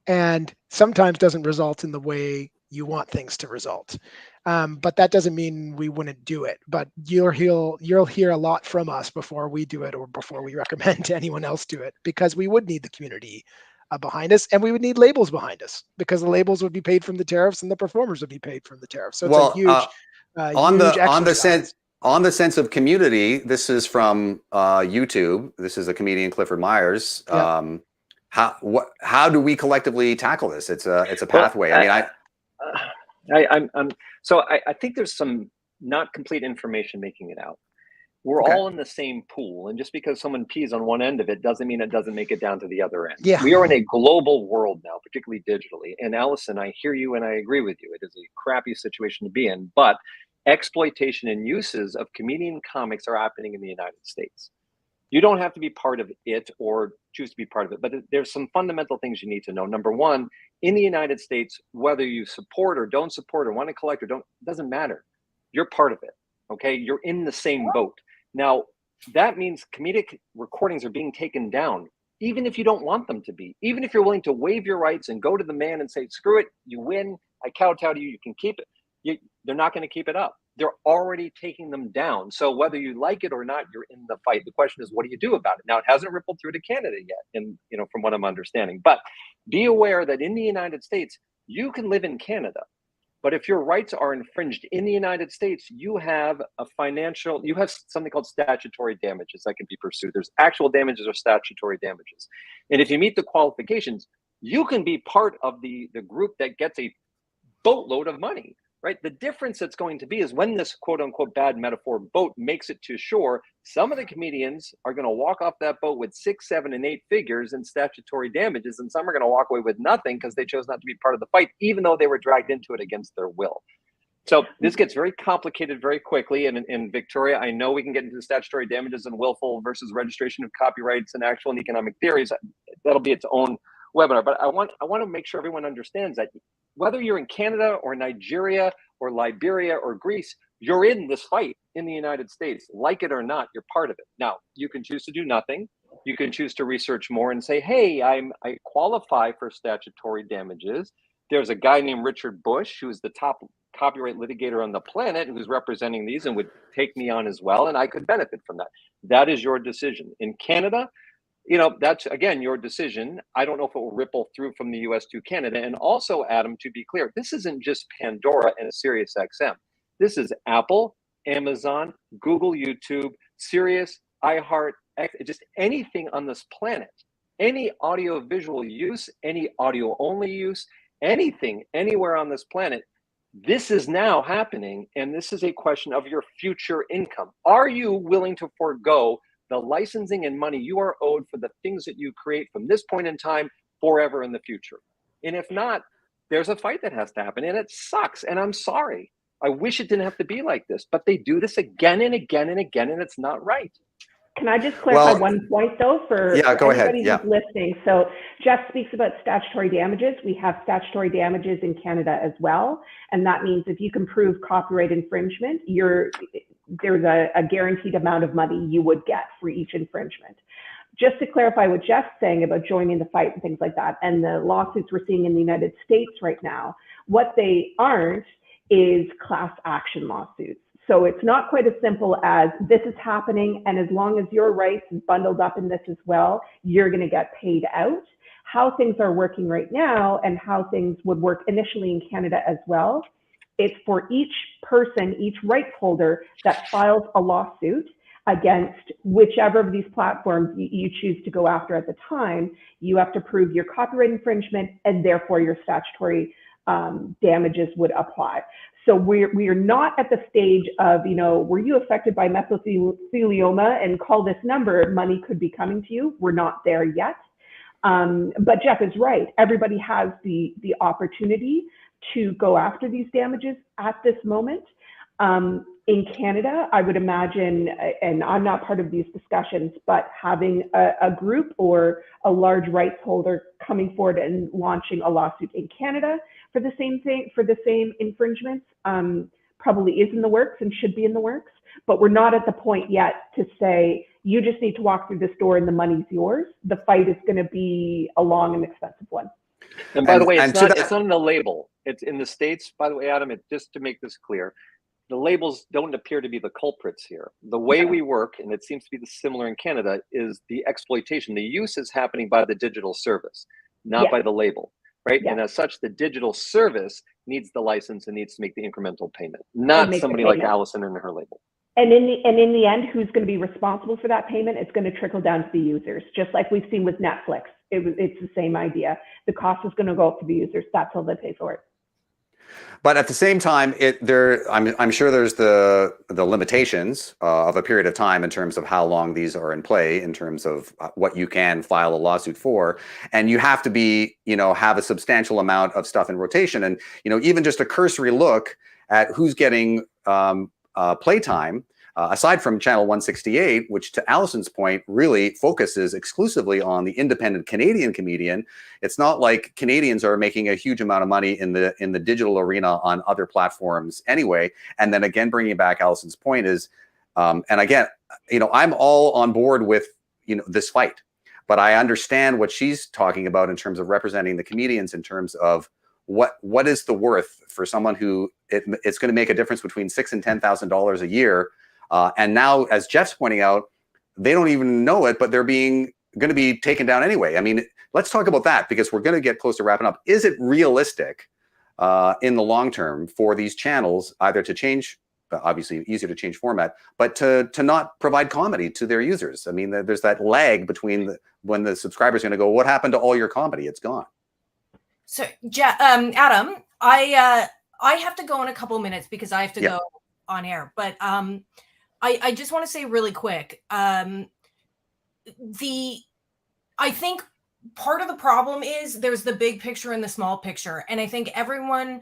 Speaker 3: and sometimes doesn't result in the way you want things to result. But that doesn't mean we wouldn't do it. But you'll hear a lot from us before we do it or before we recommend to anyone else do it, because we would need the community behind us, and we would need labels behind us, because the labels would be paid from the tariffs and the performers would be paid from the tariffs. So it's a huge, huge exercise.
Speaker 1: On the sense of community, this is from YouTube. This is a comedian, Clifford Myers.
Speaker 3: Yeah.
Speaker 1: How do we collectively tackle this? It's a pathway.
Speaker 5: I think there's some not complete information making it out. We're all in the same pool, and just because someone pees on one end of it doesn't mean it doesn't make it down to the other end.
Speaker 3: Yeah.
Speaker 5: We are in a global world now, particularly digitally. And Allison, I hear you and I agree with you. It is a crappy situation to be in, but exploitation and uses of comedian comics are happening in the United States. You don't have to be part of it or choose to be part of it, but there's some fundamental things you need to know. Number one, in the United States, whether you support or don't support or want to collect or don't, it doesn't matter. You're part of it, okay? You're in the same boat. Now, that means comedic recordings are being taken down, even if you don't want them to be, even if you're willing to waive your rights and go to the man and say, screw it, you win, I kowtow to you, you can keep it. They're not going to keep it up. They're already taking them down. So whether you like it or not, you're in the fight. The question is, what do you do about it? Now, it hasn't rippled through to Canada yet, and from what I'm understanding. But be aware that in the United States, you can live in Canada, but if your rights are infringed in the United States, you have something called statutory damages that can be pursued. There's actual damages or statutory damages. And if you meet the qualifications, you can be part of the group that gets a boatload of money. Right. The difference that's going to be is when this quote unquote bad metaphor boat makes it to shore, some of the comedians are going to walk off that boat with 6, 7, and 8 figures in statutory damages. And some are going to walk away with nothing because they chose not to be part of the fight, even though they were dragged into it against their will. So this gets very complicated very quickly. And in Victoria, I know we can get into the statutory damages and willful versus registration of copyrights and actual and economic theories. That'll be its own webinar. But I want to make sure everyone understands that whether you're in Canada or Nigeria or Liberia or Greece, you're in this fight in the United States. Like it or not, you're part of it. Now, you can choose to do nothing. You can choose to research more and say, hey, I qualify for statutory damages. There's a guy named Richard Bush, who's the top copyright litigator on the planet, who's representing these and would take me on as well, and I could benefit from that. That is your decision. In Canada, that's, again, your decision. I don't know if it will ripple through from the US to Canada. And also, Adam, to be clear, this isn't just Pandora and a Sirius XM. This is Apple, Amazon, Google, YouTube, Sirius, iHeart, just anything on this planet any audio visual use, any audio only use, anything, anywhere on this planet, this is now happening. And this is a question of your future income. Are you willing to forego the licensing and money you are owed for the things that you create from this point in time forever in the future? And if not, there's a fight that has to happen, and it sucks. And I'm sorry. I wish it didn't have to be like this, but they do this again and again and again, and it's not right.
Speaker 2: Can I just clarify
Speaker 1: Well,
Speaker 2: one point though for
Speaker 1: go ahead.
Speaker 2: everybody
Speaker 1: Yeah.
Speaker 2: who's listening? So Jeff speaks about statutory damages. We have statutory damages in Canada as well. And that means if you can prove copyright infringement, there's a guaranteed amount of money you would get for each infringement. Just to clarify what Jeff's saying about joining the fight and things like that, and the lawsuits we're seeing in the United States right now, what they aren't is class action lawsuits. So it's not quite as simple as this is happening, and as long as your rights is bundled up in this as well, you're going to get paid out. How things are working right now and how things would work initially in Canada as well, it's for each person, each rights holder that files a lawsuit against whichever of these platforms you choose to go after at the time, you have to prove your copyright infringement, and therefore your statutory damages would apply. So we are not at the stage of, were you affected by mesothelioma and call this number, money could be coming to you. We're not there yet. But Jeff is right. Everybody has the opportunity to go after these damages at this moment. In Canada, I would imagine, and I'm not part of these discussions, but having a group or a large rights holder coming forward and launching a lawsuit in Canada for the same thing, for the same infringements, probably is in the works and should be in the works. But we're not at the point yet to say, you just need to walk through this door and the money's yours. The fight is going to be a long and expensive one.
Speaker 5: And by the way, it's not in the label. It's in the States, by the way, Adam, just to make this clear, the labels don't appear to be the culprits here. The way we work, and it seems to be similar in Canada, is the exploitation. The use is happening by the digital service, not by the label, right? And as such, the digital service needs the license and needs to make the incremental payment, not somebody like Allison and her label.
Speaker 2: And in the end, who's going to be responsible for that payment? It's going to trickle down to the users, just like we've seen with Netflix. It's the same idea. The cost is going to go up to the users. That's how they pay for it.
Speaker 1: But at the same time, I'm sure there's the limitations of a period of time in terms of how long these are in play, in terms of what you can file a lawsuit for, and you have to be, have a substantial amount of stuff in rotation, and even just a cursory look at who's getting playtime. Aside from Channel 168, which to Allison's point really focuses exclusively on the independent Canadian comedian, it's not like Canadians are making a huge amount of money in the digital arena on other platforms anyway. And then again, bringing back Allison's point is, and again, I'm all on board with this fight, but I understand what she's talking about in terms of representing the comedians, in terms of what is the worth for someone who it's going to make a difference between $6,000 and $10,000 a year. And now, as Jeff's pointing out, they don't even know it, but they're going to be taken down anyway. I mean, let's talk about that, because we're going to get close to wrapping up. Is it realistic in the long term for these channels either to change, obviously easier to change format, but to not provide comedy to their users? I mean, there's that lag between when the subscriber's going to go, what happened to all your comedy? It's gone.
Speaker 4: So, Adam, I have to go in a couple of minutes because I have to go on air, but I just want to say really quick, I think part of the problem is there's the big picture and the small picture. And I think everyone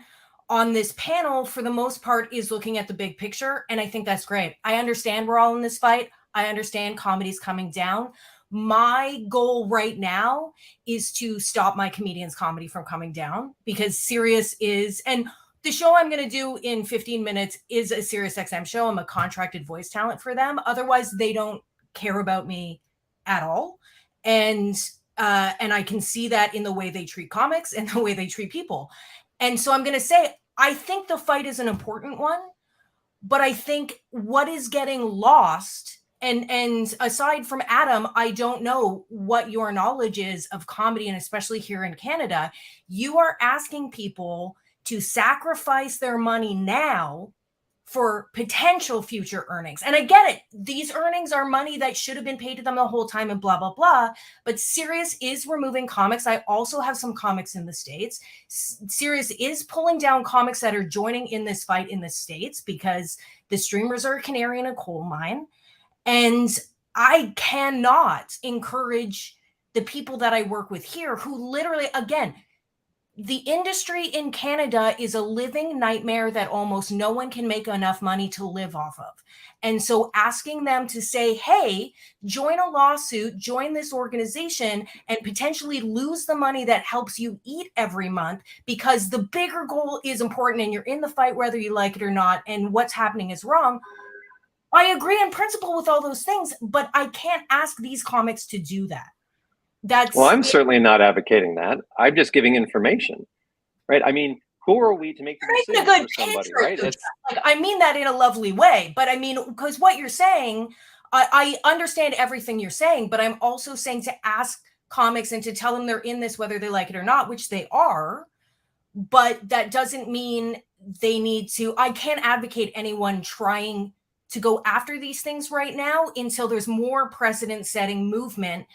Speaker 4: on this panel, for the most part, is looking at the big picture. And I think that's great. I understand we're all in this fight. I understand comedy's coming down. My goal right now is to stop my comedian's comedy from coming down, because Sirius is, and the show I'm going to do in 15 minutes is a Sirius XM show. I'm a contracted voice talent for them. Otherwise, they don't care about me at all. And I can see that in the way they treat comics and the way they treat people. And so I'm going to say, I think the fight is an important one, but I think what is getting lost, and aside from Adam, I don't know what your knowledge is of comedy, and especially here in Canada, you are asking people to sacrifice their money now for potential future earnings. And I get it. These earnings are money that should have been paid to them the whole time and blah, blah, blah. But Sirius is removing comics. I also have some comics in the States. Sirius is pulling down comics that are joining in this fight in the States because the streamers are a canary in a coal mine. And I cannot encourage the people that I work with here who literally, again, the industry in Canada is a living nightmare that almost no one can make enough money to live off of. And so asking them to say, hey, join a lawsuit, join this organization, and potentially lose the money that helps you eat every month because the bigger goal is important and you're in the fight whether you like it or not, and what's happening is wrong. I agree in principle with all those things, but I can't ask these comics to do that.
Speaker 5: Well, I'm certainly not advocating that. I'm just giving information, right? I mean, who are we to make the decision for somebody, right?
Speaker 4: Like, I mean that in a lovely way, but I mean, because what you're saying, I understand everything you're saying, but I'm also saying to ask comics and to tell them they're in this whether they like it or not, which they are, but that doesn't mean they need to. I can't advocate anyone trying to go after these things right now until there's more precedent-setting movement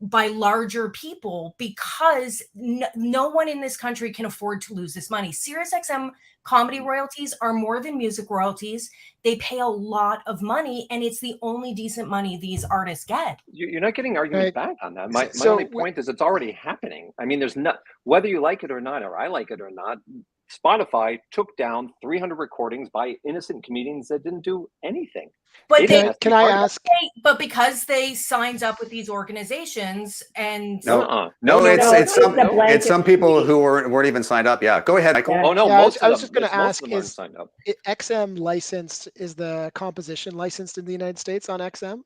Speaker 4: by larger people, because no one in this country can afford to lose this money. SiriusXM comedy royalties are more than music royalties. They pay a lot of money, and it's the only decent money these artists get.
Speaker 5: You're not getting argument back on that. My only point is it's already happening. I mean, there's not, whether you like it or not, or I like it or not, Spotify took down 300 recordings by innocent comedians that didn't do anything.
Speaker 4: But
Speaker 3: can I ask?
Speaker 4: But because they signed up with these organizations, and
Speaker 1: it's some people who weren't even signed up. Yeah, go ahead, Michael.
Speaker 5: Oh no,
Speaker 3: yeah,
Speaker 5: most
Speaker 3: I
Speaker 5: of
Speaker 3: was
Speaker 5: them,
Speaker 3: just going to ask: is
Speaker 5: signed up.
Speaker 3: XM licensed? Is the composition licensed in the United States on XM?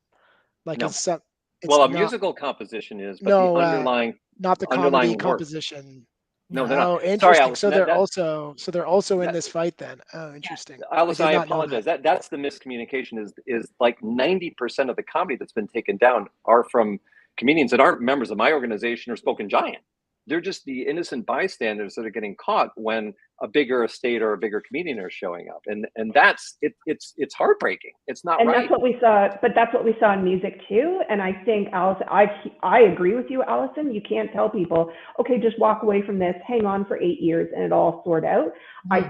Speaker 3: Like,
Speaker 5: no.
Speaker 3: it's
Speaker 5: Well, a
Speaker 3: not,
Speaker 5: musical composition is, but
Speaker 3: no,
Speaker 5: the underlying,
Speaker 3: not the comedy composition.
Speaker 5: No, they're not.
Speaker 3: Oh, interesting.
Speaker 5: Sorry, Allison,
Speaker 3: so they're also in this fight then. Oh, interesting.
Speaker 5: Allison, I apologize. That's the miscommunication. Is like 90% of the comedy that's been taken down are from comedians that aren't members of my organization or Spoken Giant. They're just the innocent bystanders that are getting caught when a bigger estate or a bigger comedian are showing up, and that's it. It's heartbreaking. It's not
Speaker 2: and
Speaker 5: right.
Speaker 2: That's what we saw, but that's what we saw in music too. And I think, Allison, I agree with you, Allison. You can't tell people, okay, just walk away from this, hang on for 8 years, and it all sort out. I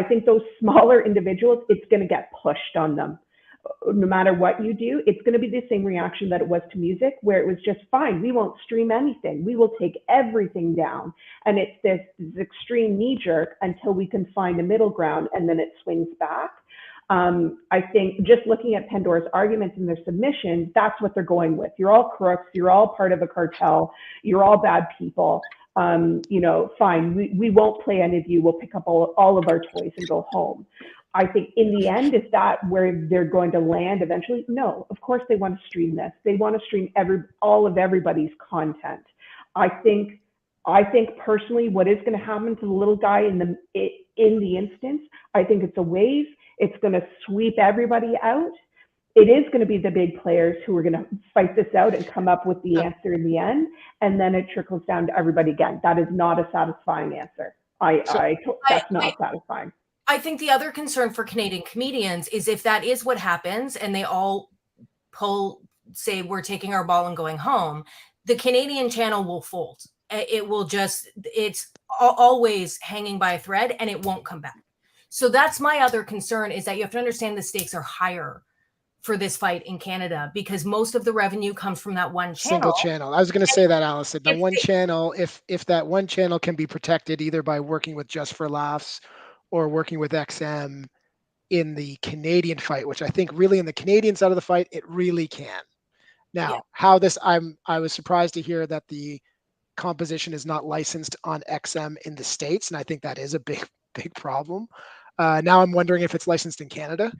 Speaker 2: think those smaller individuals, it's going to get pushed on them. No matter what you do, it's going to be the same reaction that it was to music, where it was just fine. We won't stream anything. We will take everything down. And it's this extreme knee jerk until we can find a middle ground, and then it swings back. I think just looking at Pandora's arguments in their submission, that's what they're going with. You're all crooks. You're all part of a cartel. You're all bad people. Fine. We won't play any of you. We'll pick up all of our toys and go home. I think in the end, is that where they're going to land eventually? No, of course they want to stream this. They want to stream all of everybody's content. I think personally, what is going to happen to the little guy in the instance, I think it's a wave. It's going to sweep everybody out. It is going to be the big players who are going to fight this out and come up with the answer in the end, and then it trickles down to everybody again. That is not a satisfying answer. That's not satisfying.
Speaker 4: I think the other concern for Canadian comedians is if that is what happens and they all say we're taking our ball and going home, the Canadian channel will fold. It will it's always hanging by a thread, and it won't come back. So that's my other concern, is that you have to understand the stakes are higher for this fight in Canada, because most of the revenue comes from that one channel.
Speaker 3: Single channel. I was going to say that, Allison. The one channel, if that one channel can be protected either by working with Just for Laughs or working with XM in the Canadian fight, which I think really in the Canadian side of the fight, it really can. Now, I was surprised to hear that the composition is not licensed on XM in the States, and I think that is a big problem. Now I'm wondering if it's licensed in Canada.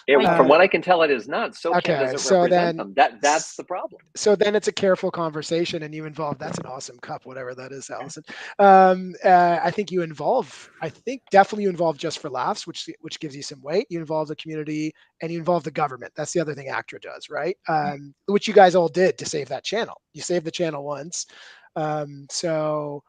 Speaker 5: From what I can tell, it is not. So doesn't represent them. That's the problem.
Speaker 3: So then it's a careful conversation, and you involve. That's an awesome cup, whatever that is, Allison. I think definitely you involve Just for Laughs, which gives you some weight. You involve the community, and you involve the government. That's the other thing ACTRA does, right? Which you guys all did to save that channel. You saved the channel once, so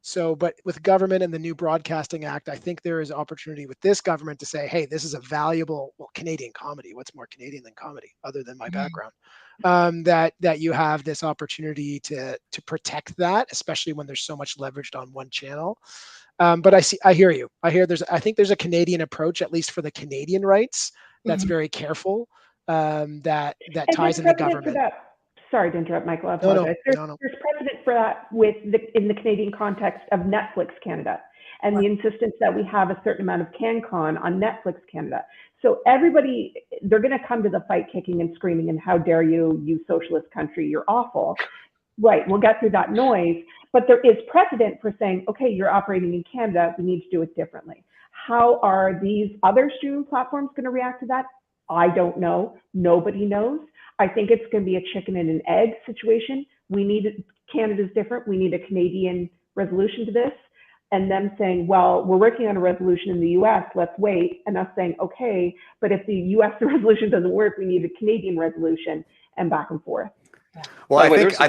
Speaker 3: So, but with government and the new Broadcasting Act, I think there is opportunity with this government to say, hey, this is a valuable, well, Canadian comedy. What's more Canadian than comedy, other than my background? That you have this opportunity to protect that, especially when there's so much leveraged on one channel. But I hear you. I think there's a Canadian approach, at least for the Canadian rights, that's very careful. That
Speaker 2: And
Speaker 3: ties
Speaker 2: there's
Speaker 3: in the
Speaker 2: precedent for
Speaker 3: government.
Speaker 2: that. Sorry to interrupt, Michael. I
Speaker 3: No,
Speaker 2: apologize.
Speaker 3: no.
Speaker 2: There's precedent for that in the Canadian context of Netflix Canada and the insistence that we have a certain amount of CANCOM on Netflix Canada. So everybody, they're going to come to the fight kicking and screaming, and how dare you, you socialist country, you're awful. Right, we'll get through that noise. But there is precedent for saying, okay, you're operating in Canada, we need to do it differently. How are these other streaming platforms going to react to that? I don't know. Nobody knows. I think it's going to be a chicken and an egg situation. Canada's different. We need a Canadian resolution to this. And them saying, well, we're working on a resolution in the US, let's wait. And us saying, okay, but if the US resolution doesn't work, we need a Canadian resolution, and back and forth.
Speaker 1: Well, I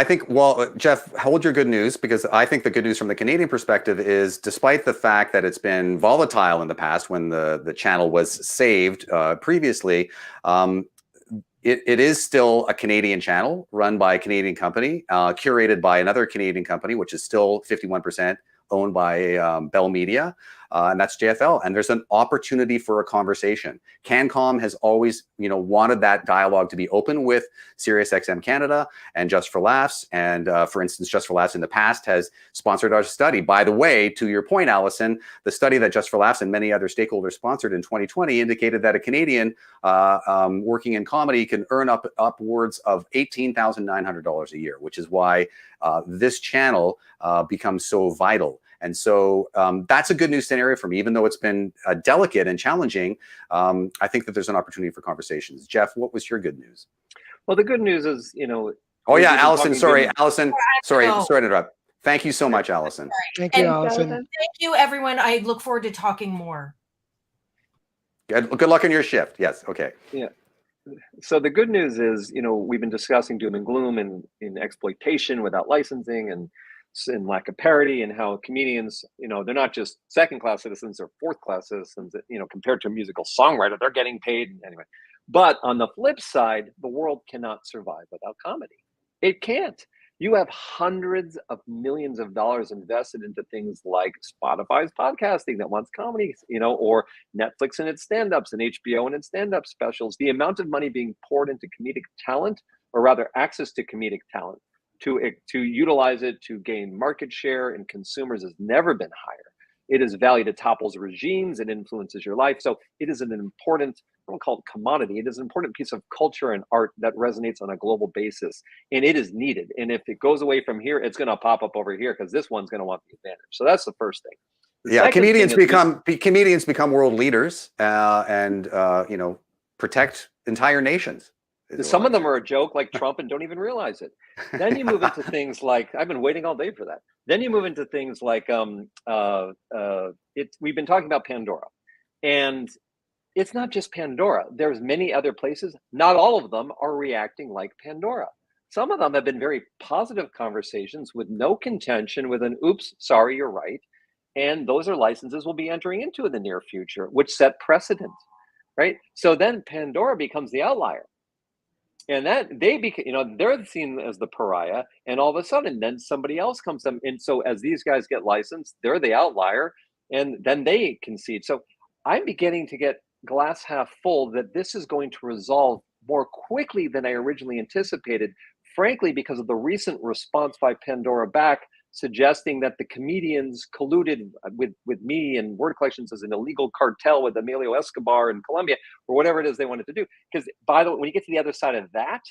Speaker 1: think, well, Jeff, hold your good news, because I think the good news from the Canadian perspective is, despite the fact that it's been volatile in the past when the channel was saved previously, it is still a Canadian channel run by a Canadian company, curated by another Canadian company, which is still 51% owned by Bell Media, and that's JFL. And there's an opportunity for a conversation. CANCOM has always, wanted that dialogue to be open with SiriusXM Canada and Just for Laughs. And for instance, Just for Laughs in the past has sponsored our study. By the way, to your point, Allison, the study that Just for Laughs and many other stakeholders sponsored in 2020 indicated that a Canadian working in comedy can earn upwards of $18,900 a year, which is why this channel becomes so vital. And so that's a good news scenario for me, even though it's been delicate and challenging. I think that there's an opportunity for conversations. Jeff, what was your good news?
Speaker 5: Well, the good news is,
Speaker 1: Oh yeah, Allison. Sorry, Allison. Sorry
Speaker 4: Oh.
Speaker 1: to interrupt. Thank you so much, Allison.
Speaker 3: Thank you,
Speaker 4: And
Speaker 3: Allison.
Speaker 4: thank you, everyone. I look forward to talking more.
Speaker 1: Good luck on your shift. Yes. Okay.
Speaker 5: Yeah. So the good news is, we've been discussing doom and gloom and in exploitation without licensing and lack of parity, and how comedians, they're not just second-class citizens or fourth-class citizens, compared to a musical songwriter, they're getting paid anyway. But on the flip side, the world cannot survive without comedy. It can't. You have hundreds of millions of dollars invested into things like Spotify's podcasting that wants comedy, or Netflix and its stand-ups and HBO and its stand-up specials. The amount of money being poured into comedic talent, or rather access to comedic talent, to utilize it to gain market share and consumers, has never been higher. It is valued, it topples regimes, it influences your life. So it is an important, I don't call it commodity, it is an important piece of culture and art that resonates on a global basis, and it is needed. And if it goes away from here, it's going to pop up over here, because this one's going to want the advantage. So that's the first thing.
Speaker 1: Yeah, comedians become world leaders, and protect entire nations.
Speaker 5: Some of them are a joke, like Trump, and don't even realize it. Then you move into things like, I've been waiting all day for that. Then you move into things like, we've been talking about Pandora, and it's not just Pandora. There's many other places. Not all of them are reacting like Pandora. Some of them have been very positive conversations with no contention, with an oops, sorry, you're right. And those are licenses we'll be entering into in the near future, which set precedent, right? So then Pandora becomes the outlier. And that they're seen as the pariah, and all of a sudden then somebody else comes in. And so as these guys get licensed, they're the outlier, and then they concede. So I'm beginning to get glass half full that this is going to resolve more quickly than I originally anticipated, frankly, because of the recent response by Pandora back, suggesting that the comedians colluded with me and word collections as an illegal cartel with Emilio Escobar in Colombia, or whatever it is they wanted to do. Because by the way, when you get to the other side of that,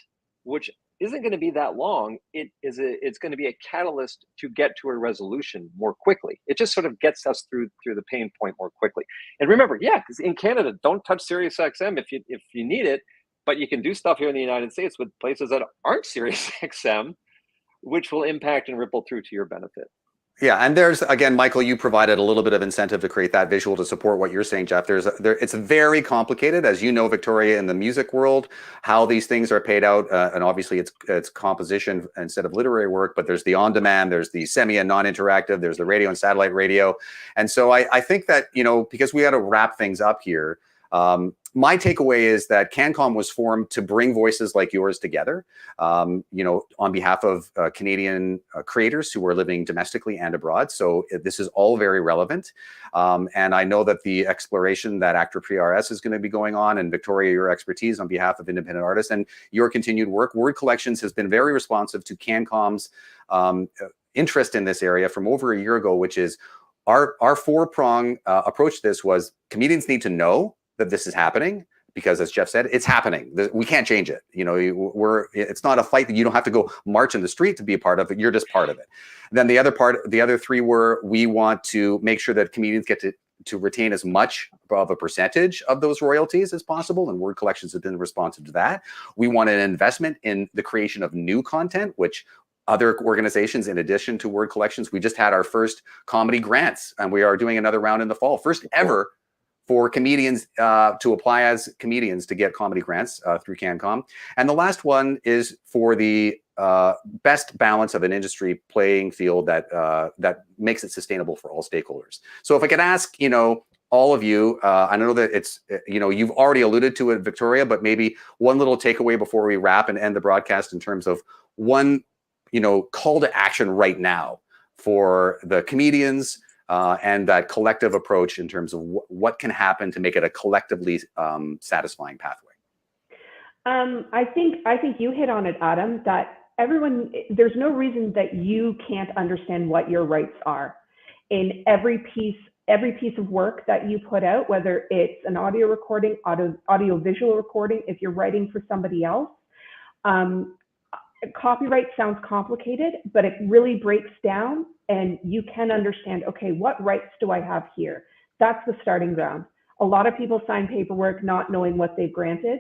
Speaker 5: which isn't going to be that long, it's going to be a catalyst to get to a resolution more quickly. It just sort of gets us through the pain point more quickly. And remember, because in Canada, don't touch SiriusXM if you need it, but you can do stuff here in the United States with places that aren't SiriusXM, which will impact and ripple through to your benefit.
Speaker 1: Yeah, and there's again, Michael, you provided a little bit of incentive to create that visual to support what you're saying, Jeff. It's very complicated, as you know, Victoria, in the music world, how these things are paid out, and obviously it's composition instead of literary work. But there's the on-demand, there's the semi and non-interactive, there's the radio and satellite radio, and so I think that because we got to wrap things up here. My takeaway is that CANCOM was formed to bring voices like yours together, on behalf of Canadian creators who are living domestically and abroad. So this is all very relevant. And I know that the exploration that Actor PRS is going to be going on, and Victoria, your expertise on behalf of independent artists and your continued work, Word Collections has been very responsive to CANCOM's interest in this area from over a year ago, which is our four-prong approach to this was comedians need to know that this is happening, because as Jeff said, it's happening. We can't change it. It's not a fight that you don't have to go march in the street to be a part of it. You're just part of it. Then the other three were, we want to make sure that comedians get to retain as much of a percentage of those royalties as possible, and Word Collections have been responsive to that. We want an investment in the creation of new content, which other organizations, in addition to Word Collections, we just had our first comedy grants, and we are doing another round in the fall, first ever for comedians to apply as comedians to get comedy grants through CANCOM. And the last one is for the best balance of an industry playing field that makes it sustainable for all stakeholders. So if I could ask, all of you, I know that it's, you've already alluded to it, Victoria, but maybe one little takeaway before we wrap and end the broadcast in terms of one, call to action right now for the comedians, and that collective approach in terms of what can happen to make it a collectively satisfying pathway.
Speaker 2: I think you hit on it, Adam, that there's no reason that you can't understand what your rights are in every piece of work that you put out, whether it's an audio recording, audio visual recording, if you're writing for somebody else. Copyright sounds complicated, but it really breaks down and you can understand, okay, what rights do I have here? That's the starting ground. A lot of people sign paperwork not knowing what they've granted.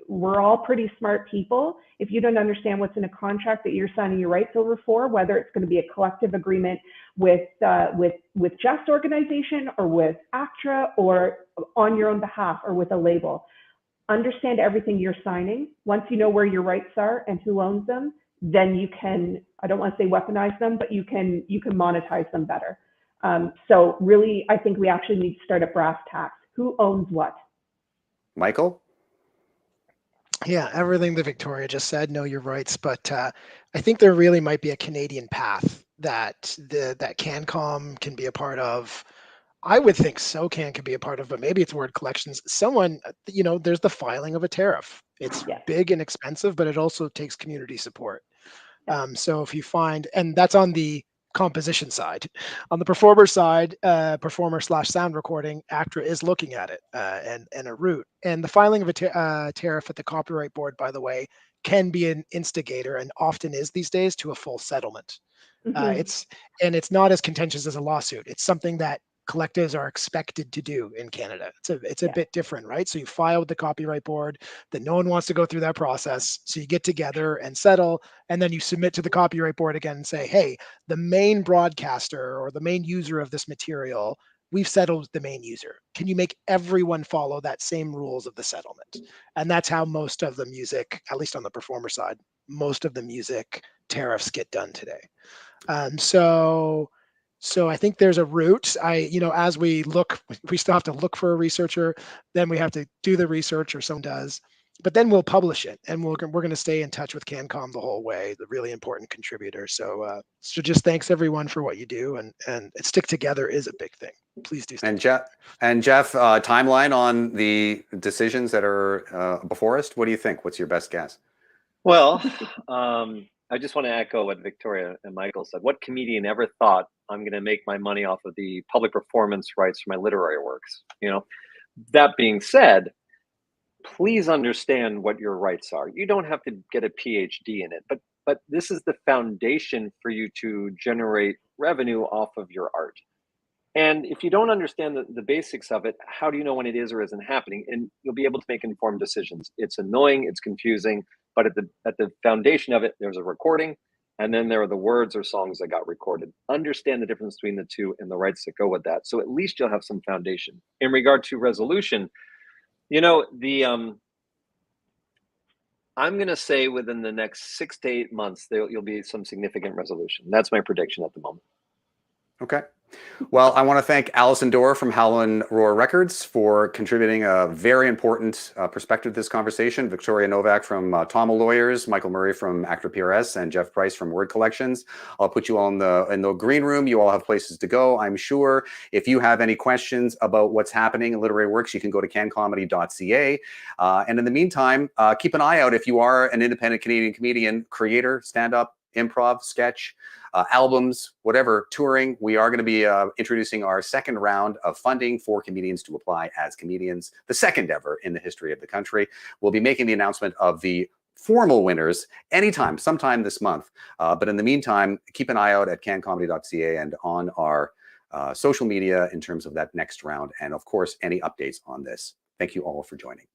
Speaker 2: We're all pretty smart people. If you don't understand what's in a contract that you're signing your rights over for, whether it's going to be a collective agreement with Just Organization or with ACTRA or on your own behalf or with a label, understand everything you're signing. Once you know where your rights are and who owns them, then you can, I don't want to say weaponize them, but you can monetize them better. So really, I think we actually need to start at brass tacks. Who owns what?
Speaker 1: Michael?
Speaker 3: Yeah, everything that Victoria just said, know your rights, but I think there really might be a Canadian path that CANCOM can be a part of. I would think SOCAN could be a part of, but maybe it's Word Collections. Someone, there's the filing of a tariff. It's big and expensive, but it also takes community support. So if you find, and that's on the composition side. On the performer side, performer/sound recording, ACTRA is looking at it and a route. And the filing of a tariff at the Copyright Board, by the way, can be an instigator and often is these days to a full settlement. Mm-hmm. It's not as contentious as a lawsuit. It's something that collectives are expected to do in Canada. It's a bit different, right? So you file with the Copyright Board, that no one wants to go through that process. So you get together and settle, and then you submit to the Copyright Board again and say, hey, the main broadcaster or the main user of this material, we've settled with the main user. Can you make everyone follow that same rules of the settlement? And that's how most of the music, at least on the performer side, most of the music tariffs get done today. So I think there's a route. As we look, we still have to look for a researcher, then we have to do the research or someone does, but then we'll publish it and we're going to stay in touch with CANCOM the whole way, the really important contributor. So just thanks everyone for what you do, and stick together is a big thing. Please do.
Speaker 1: And Jeff, timeline on the decisions that are before us. What do you think? What's your best guess?
Speaker 5: Well, I just want to echo what Victoria and Michael said. What comedian ever thought I'm going to make my money off of the public performance rights for my literary works? That being said, please understand what your rights are. You don't have to get a PhD in it, but this is the foundation for you to generate revenue off of your art. And if you don't understand the basics of it, how do you know when it is or isn't happening? And you'll be able to make informed decisions. It's annoying, it's confusing, but at the foundation of it, there's a recording, And then there are the words or songs that got recorded. Understand the difference between the two and the rights that go with that. So at least you'll have some foundation. In regard to resolution, you know, I'm going to say within the next 6 to 8 months, you'll be some significant resolution. That's my prediction at the moment.
Speaker 1: Okay. Well, I want to thank Allison Dorr from Howlin' Roar Records for contributing a very important perspective to this conversation. Victoria Novak from Tama Lawyers, Michael Murray from Actor PRS, and Jeff Price from Word Collections. I'll put you all in the green room. You all have places to go, I'm sure. If you have any questions about what's happening in Literary Works, you can go to cancomedy.ca. And in the meantime, keep an eye out if you are an independent Canadian comedian, creator, stand-up, improv, sketch, albums, whatever, touring. We are going to be introducing our second round of funding for comedians to apply as comedians, the second ever in the history of the country. We'll be making the announcement of the formal winners anytime, sometime this month. But in the meantime, keep an eye out at cancomedy.ca and on our social media in terms of that next round. And of course, any updates on this. Thank you all for joining.